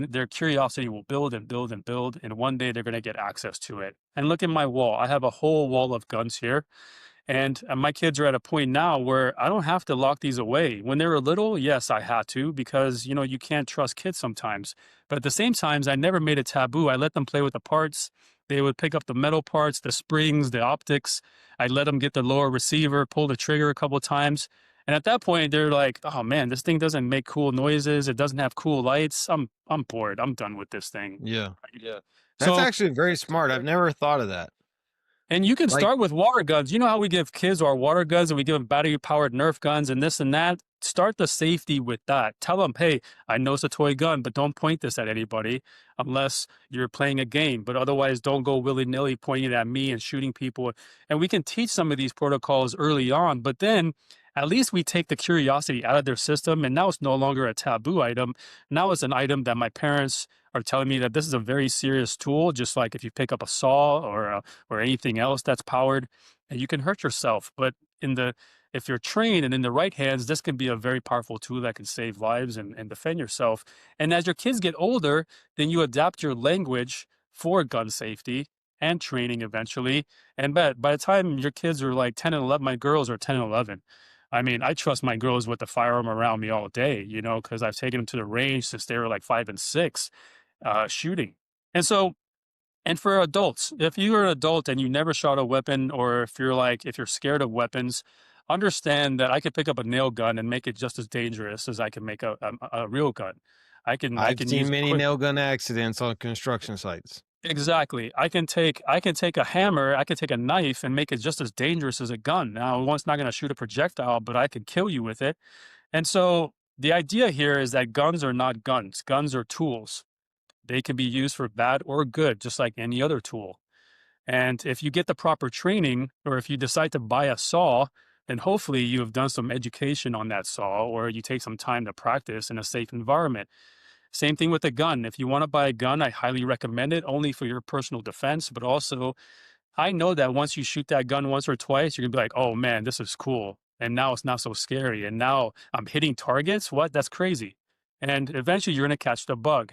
their curiosity will build and build and build, and one day they're gonna get access to it. And look at my wall. I have a whole wall of guns here. And my kids are at a point now where I don't have to lock these away. When they were little, yes, I had to, because, you can't trust kids sometimes. But at the same time, I never made it taboo. I let them play with the parts. They would pick up the metal parts, the springs, the optics. I let them get the lower receiver, pull the trigger a couple of times. And at that point, they're like, oh man, this thing doesn't make cool noises. It doesn't have cool lights. I'm bored. I'm done with this thing. Yeah. That's actually very smart. I've never thought of that. And you can start with water guns. You know how we give kids our water guns and we give them battery-powered Nerf guns and this and that? Start the safety with that. Tell them, hey, I know it's a toy gun, but don't point this at anybody unless you're playing a game. But otherwise, don't go willy-nilly pointing it at me and shooting people. And we can teach some of these protocols early on, but then at least we take the curiosity out of their system, and now it's no longer a taboo item. Now it's an item that my parents are telling me that this is a very serious tool, just like if you pick up a saw or anything else that's powered, and you can hurt yourself. But if you're trained and in the right hands, this can be a very powerful tool that can save lives and defend yourself. And as your kids get older, then you adapt your language for gun safety and training eventually. And by the time your kids are like 10 and 11, my girls are 10 and 11. I mean, I trust my girls with the firearm around me all day, because I've taken them to the range since they were like 5 and 6, shooting. And for adults, if you're an adult and you never shot a weapon, or if you're scared of weapons, understand that I could pick up a nail gun and make it just as dangerous as I can make a real gun. I I've can seen use a many quick. nail gun accidents on construction sites. Exactly. I can take a hammer, I can take a knife and make it just as dangerous as a gun. Now, one's not going to shoot a projectile, but I could kill you with it. And so the idea here is that guns are not guns. Guns are tools. They can be used for bad or good, just like any other tool. And if you get the proper training, or if you decide to buy a saw, then hopefully you have done some education on that saw, or you take some time to practice in a safe environment. Same thing with a gun. If you want to buy a gun, I highly recommend it only for your personal defense, but also I know that once you shoot that gun once or twice, you're gonna be like, oh man, this is cool. And now it's not so scary. And now I'm hitting targets. What? That's crazy. And eventually you're gonna catch the bug.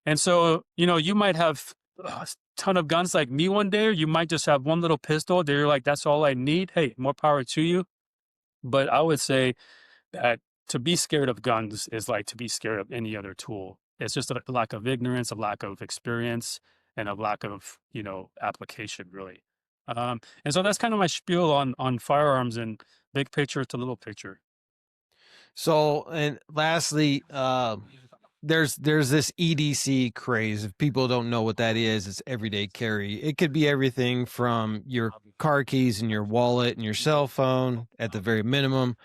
And so, you might have a ton of guns like me one day, or you might just have one little pistol that you're like, that's all I need. Hey, more power to you. But I would say that to be scared of guns is like to be scared of any other tool. It's just a lack of ignorance, a lack of experience, and a lack of, application really. And so that's kind of my spiel on firearms and big picture to little picture. So, and lastly, there's this EDC craze. If people don't know what that is, it's everyday carry. It could be everything from your car keys and your wallet and your cell phone at the very minimum.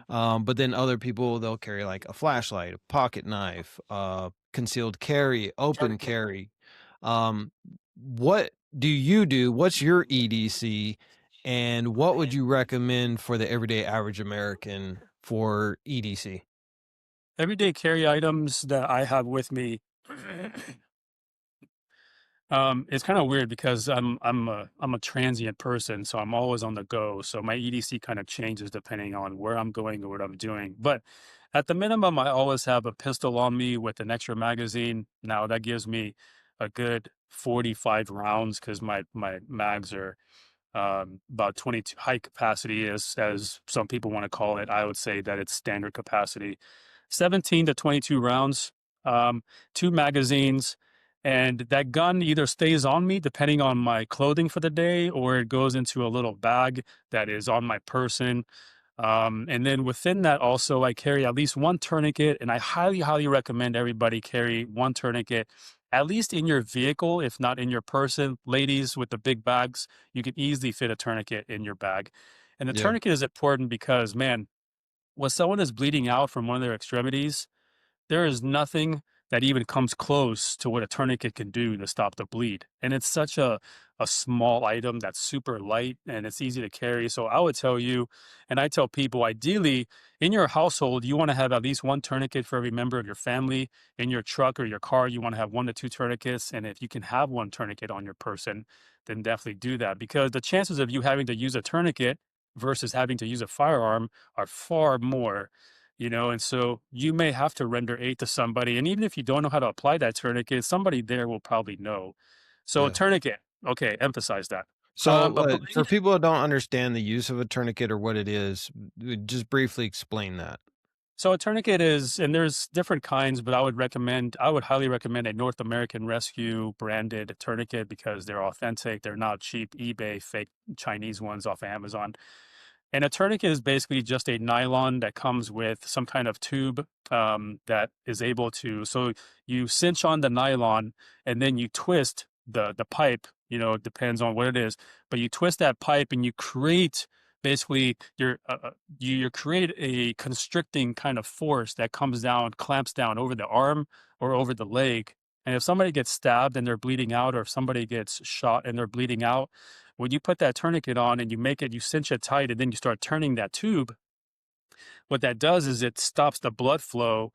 But then other people, they'll carry like a flashlight, a pocket knife, concealed carry, open carry. Um, what do you do? What's your EDC? And what would you recommend for the everyday average American for EDC? Everyday carry items that I have with me. It's kind of weird because I'm a transient person, so I'm always on the go. So my EDC kind of changes depending on where I'm going or what I'm doing. But at the minimum, I always have a pistol on me with an extra magazine. Now that gives me a good 45 rounds because my mags are about 22 high capacity, as some people want to call it. I would say that it's standard capacity, 17 to 22 rounds, two magazines, and that gun either stays on me depending on my clothing for the day, or it goes into a little bag that is on my person. And then within that also, I carry at least one tourniquet, and I highly, highly recommend everybody carry one tourniquet, at least in your vehicle, if not in your person. Ladies with the big bags, you can easily fit a tourniquet in your bag. And the Yeah. tourniquet is important because, man, when someone is bleeding out from one of their extremities, there is nothing that even comes close to what a tourniquet can do to stop the bleed. And it's such a small item that's super light and it's easy to carry. So I would tell you, and I tell people, ideally in your household, you want to have at least one tourniquet for every member of your family. In your truck or your car, you want to have 1 to 2 tourniquets. And if you can have one tourniquet on your person, then definitely do that, because the chances of you having to use a tourniquet versus having to use a firearm are far more. And so you may have to render aid to somebody. And even if you don't know how to apply that tourniquet, somebody there will probably know. So a Yeah. tourniquet, okay, emphasize that. So, But for bleed, people that don't understand the use of a tourniquet or what it is, just briefly explain that. so a tourniquet is, and there's different kinds, but I would highly recommend a North American Rescue branded tourniquet because they're authentic. They're not cheap eBay fake Chinese ones off Amazon. And a tourniquet is basically just a nylon that comes with some kind of tube that is able to. So you cinch on the nylon and then you twist the pipe. It depends on what it is, but you twist that pipe and you create basically you create a constricting kind of force that comes down, clamps down over the arm or over the leg. And if somebody gets stabbed and they're bleeding out, or if somebody gets shot and they're bleeding out, when you put that tourniquet on and you cinch it tight and then you start turning that tube, what that does is it stops the blood flow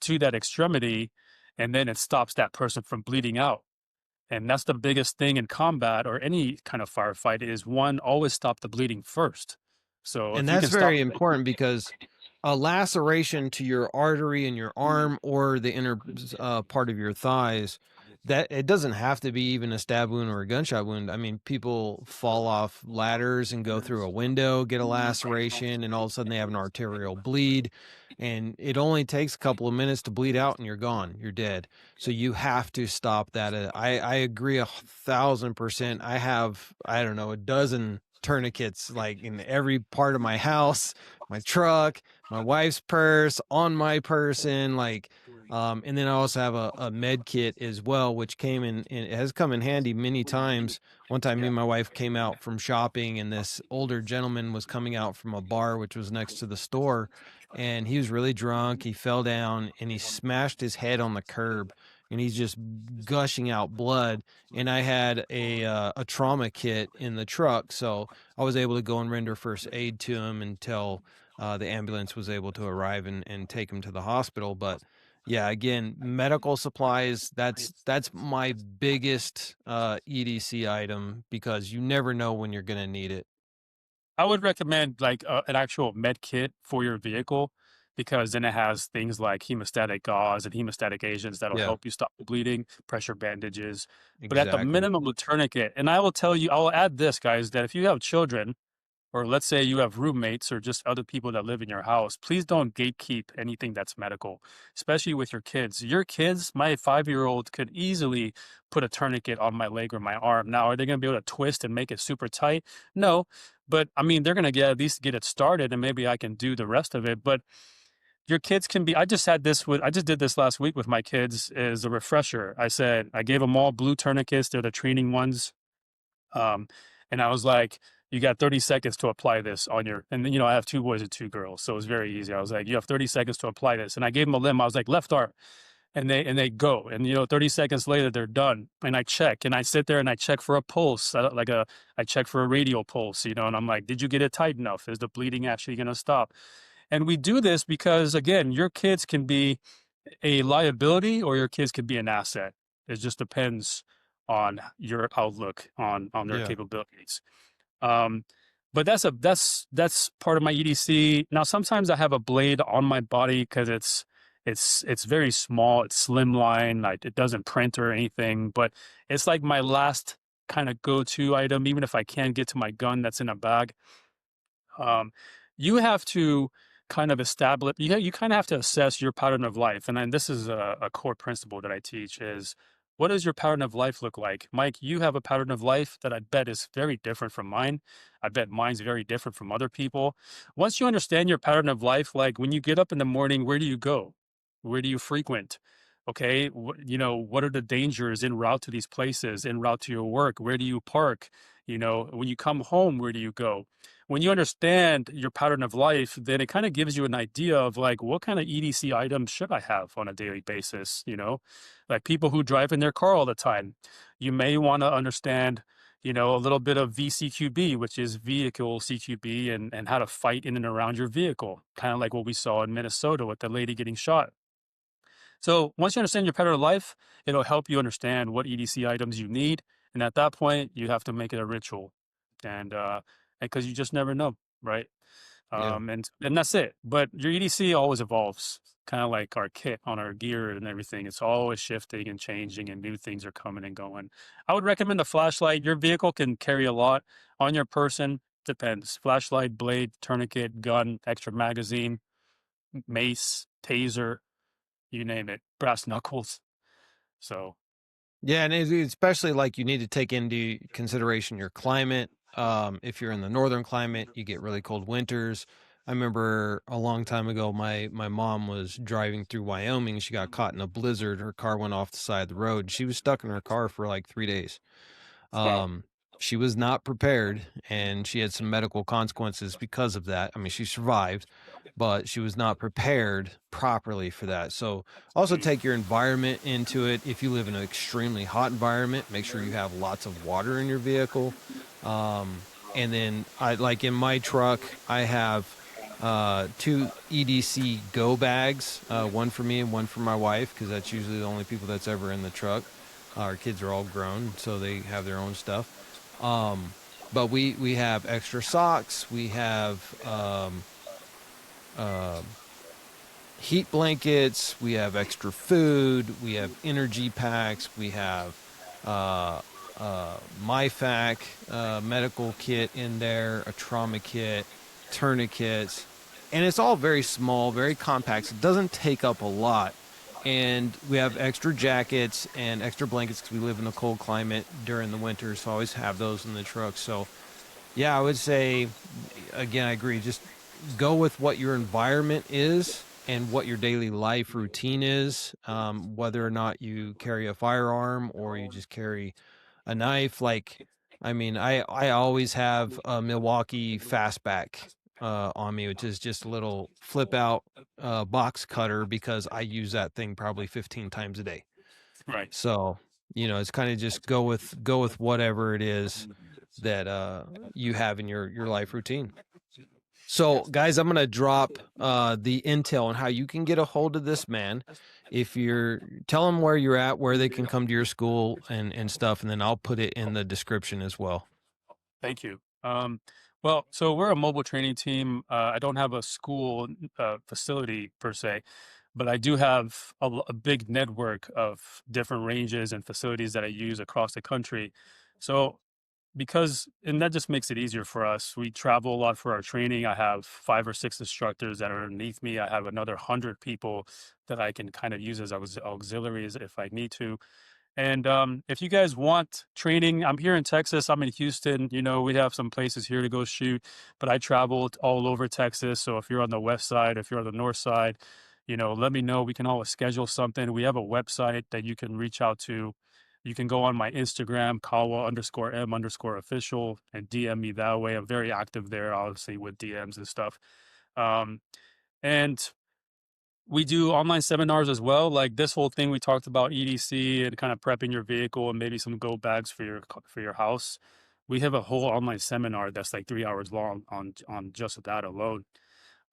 to that extremity, and then it stops that person from bleeding out. And that's the biggest thing in combat or any kind of firefight is, one, always stop the bleeding first. So And if you that's can stop, very important because a laceration to your artery in your arm or the inner part of your thighs, that it doesn't have to be even a stab wound or a gunshot wound. I mean, people fall off ladders and go through a window, get a laceration, and all of a sudden they have an arterial bleed. And it only takes a couple of minutes to bleed out and you're gone. You're dead. So you have to stop that. I agree 1,000%. I have, I don't know, a dozen tourniquets like in every part of my house, my truck, my wife's purse, on my person. Like And then I also have a med kit as well, which came in, and it has come in handy many times. One time, me and my wife came out from shopping, and this older gentleman was coming out from a bar, which was next to the store, and he was really drunk. He fell down and he smashed his head on the curb, and he's just gushing out blood. And I had a trauma kit in the truck, so I was able to go and render first aid to him until the ambulance was able to arrive and take him to the hospital. But yeah, again, medical supplies, that's my biggest EDC item because you never know when you're going to need it. I would recommend like an actual med kit for your vehicle because then it has things like hemostatic gauze and hemostatic agents that'll Yeah, help you stop the bleeding, pressure bandages, but at the exactly. minimum, a tourniquet. And I will tell you, I'll add this, guys, that if you have children, or let's say you have roommates or just other people that live in your house, please don't gatekeep anything that's medical, especially with your kids. Your kids, my 5-year-old could easily put a tourniquet on my leg or my arm. Now, are they going to be able to twist and make it super tight? No, but I mean, they're going to get at least get it started and maybe I can do the rest of it. But your kids can be, I just did this last week with my kids as a refresher. I gave them all blue tourniquets. They're the training ones. Um, and I was like, you got 30 seconds to apply this on your, and then, I have 2 boys and 2 girls. So it was very easy. I was like, you have 30 seconds to apply this. And I gave them a limb. I was like, left arm. And they go. And, 30 seconds later, they're done. And I check and I sit there and I check for a pulse, I check for a radial pulse, and I'm like, did you get it tight enough? Is the bleeding actually going to stop? And we do this because, again, your kids can be a liability or your kids can be an asset. It just depends on your outlook on their Yeah. capabilities. Um, but that's part of my EDC. Now, sometimes I have a blade on my body because it's very small, it's slimline, like it doesn't print or anything, but it's like my last kind of go-to item, even if I can't get to my gun that's in a bag. Um, you have to kind of establish, you kind of have to assess your pattern of life. And then this is a core principle that I teach is what does your pattern of life look like? Mike, you have a pattern of life that I bet is very different from mine. I bet mine's very different from other people. Once you understand your pattern of life, like when you get up in the morning, where do you go? Where do you frequent? Okay, what are the dangers en route to these places, en route to your work? Where do you park? When you come home, where do you go? When you understand your pattern of life, then it kind of gives you an idea of like, what kind of EDC items should I have on a daily basis? Like people who drive in their car all the time, you may want to understand, a little bit of VCQB, which is vehicle CQB and how to fight in and around your vehicle, kind of like what we saw in Minnesota with the lady getting shot. So once you understand your pattern of life, it'll help you understand what EDC items you need. And at that point, you have to make it a ritual. And because you just never know, right? Yeah. And that's it. But your EDC always evolves, kind of like our kit on our gear and everything. It's always shifting and changing, and new things are coming and going. I would recommend a flashlight. Your vehicle can carry a lot on your person. Depends. Flashlight, blade, tourniquet, gun, extra magazine, mace, taser, you name it, brass knuckles. So Yeah, and especially like you need to take into consideration your climate. If you're in the northern climate, you get really cold winters. I remember a long time ago, my mom was driving through Wyoming. She got caught in a blizzard. Her car went off the side of the road. She was stuck in her car for like 3 days. wow. Um, she was not prepared, and she had some medical consequences because of that. I mean, she survived, but she was not prepared properly for that. So also take your environment into it. If you live in an extremely hot environment, make sure you have lots of water in your vehicle. And then I like in my truck, I have two EDC go bags, one for me and one for my wife, because that's usually the only people that's ever in the truck. Our kids are all grown, so they have their own stuff. But we have extra socks. We have uh, heat blankets. We have extra food. We have energy packs. We have uh, MyFac medical kit in there, a trauma kit, tourniquets, and it's all very small, very compact. So it doesn't take up a lot. And we have extra jackets and extra blankets because we live in a cold climate during the winter, so I always have those in the truck. So yeah, I would say, again, I agree. Just go with what your environment is and what your daily life routine is, whether or not you carry a firearm or you just carry a knife. Like, I mean, I always have a Milwaukee Fastback on me, which is just a little flip out box cutter, because I use that thing probably 15 times a day. Right. So, it's kind of just go with whatever it is that you have in your life routine. So, guys, I'm going to drop the intel on how you can get a hold of this man. If you're tell them where you're at, where they can come to your school and stuff, and then I'll put it in the description as well. Thank you. Well, so we're a mobile training team. I don't have a school facility per se, but I do have a big network of different ranges and facilities that I use across the country. So and that just makes it easier for us. We travel a lot for our training. I have 5 or 6 instructors that are underneath me. I have another 100 people that I can kind of use as auxiliaries if I need to. And if you guys want training, I'm here in Texas. I'm in Houston. We have some places here to go shoot, but I traveled all over Texas. So if you're on the west side, if you're on the north side, let me know. We can always schedule something. We have a website that you can reach out to. You can go on my Instagram, Kawa_M_official, and DM me that way. I'm very active there, obviously, with DMs and stuff. And we do online seminars as well. Like this whole thing we talked about EDC and kind of prepping your vehicle and maybe some go bags for your house. We have a whole online seminar that's like 3 hours long on just that alone.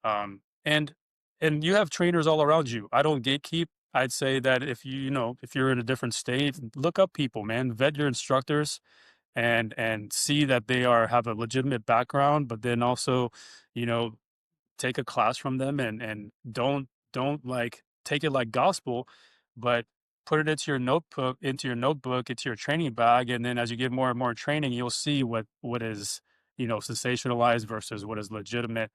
And you have trainers all around you. I don't gatekeep. I'd say that if if you're in a different state, look up people, man. Vet your instructors and see that they have a legitimate background, but then also, you know, take a class from them and don't like take it like gospel, but put it into your notebook, into your training bag, and then as you get more and more training, you'll see what is sensationalized versus what is legitimate.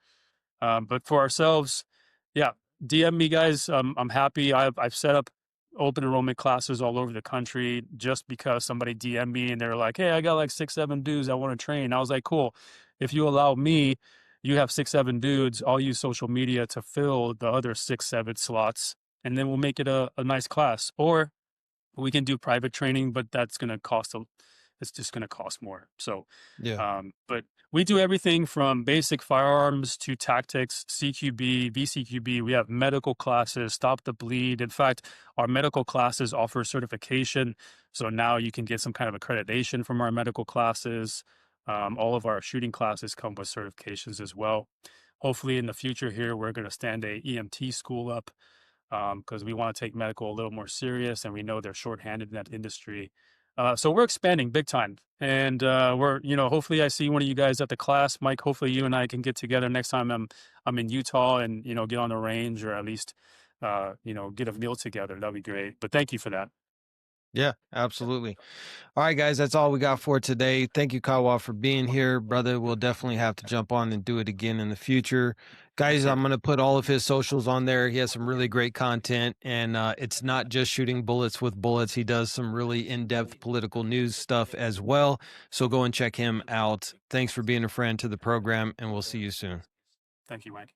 But for ourselves, yeah, DM me, guys. I'm happy. I've set up open enrollment classes all over the country just because somebody DM me and they're like, "Hey, I got like 6, 7 dudes I want to train." I was like, "Cool. If you allow me, you have 6, 7 dudes. I'll use social media to fill the other 6, 7 slots, and then we'll make it a nice class. Or we can do private training, but that's going to cost it's just going to cost more." So, Yeah. but we do everything from basic firearms to tactics, CQB, VCQB. We have medical classes, stop the bleed. In fact, our medical classes offer certification. So now you can get some kind of accreditation from our medical classes. All of our shooting classes come with certifications as well. Hopefully in the future here, we're going to stand a EMT school up because we want to take medical a little more serious, and we know they're shorthanded in that industry. So we're expanding big time, and hopefully I see one of you guys at the class, Mike. Hopefully you and I can get together next time I'm in Utah and get on the range, or at least get a meal together. That'd be great. But thank you for that. Yeah, absolutely. All right, guys, that's all we got for today. Thank you, Kawa, for being here, brother. We'll definitely have to jump on and do it again in the future. Guys, Sure. I'm going to put all of his socials on there. He has some really great content, and it's not just shooting bullets with bullets. He does some really in-depth political news stuff as well. So go and check him out. Thanks for being a friend to the program, and we'll see you soon. Thank you, Mike.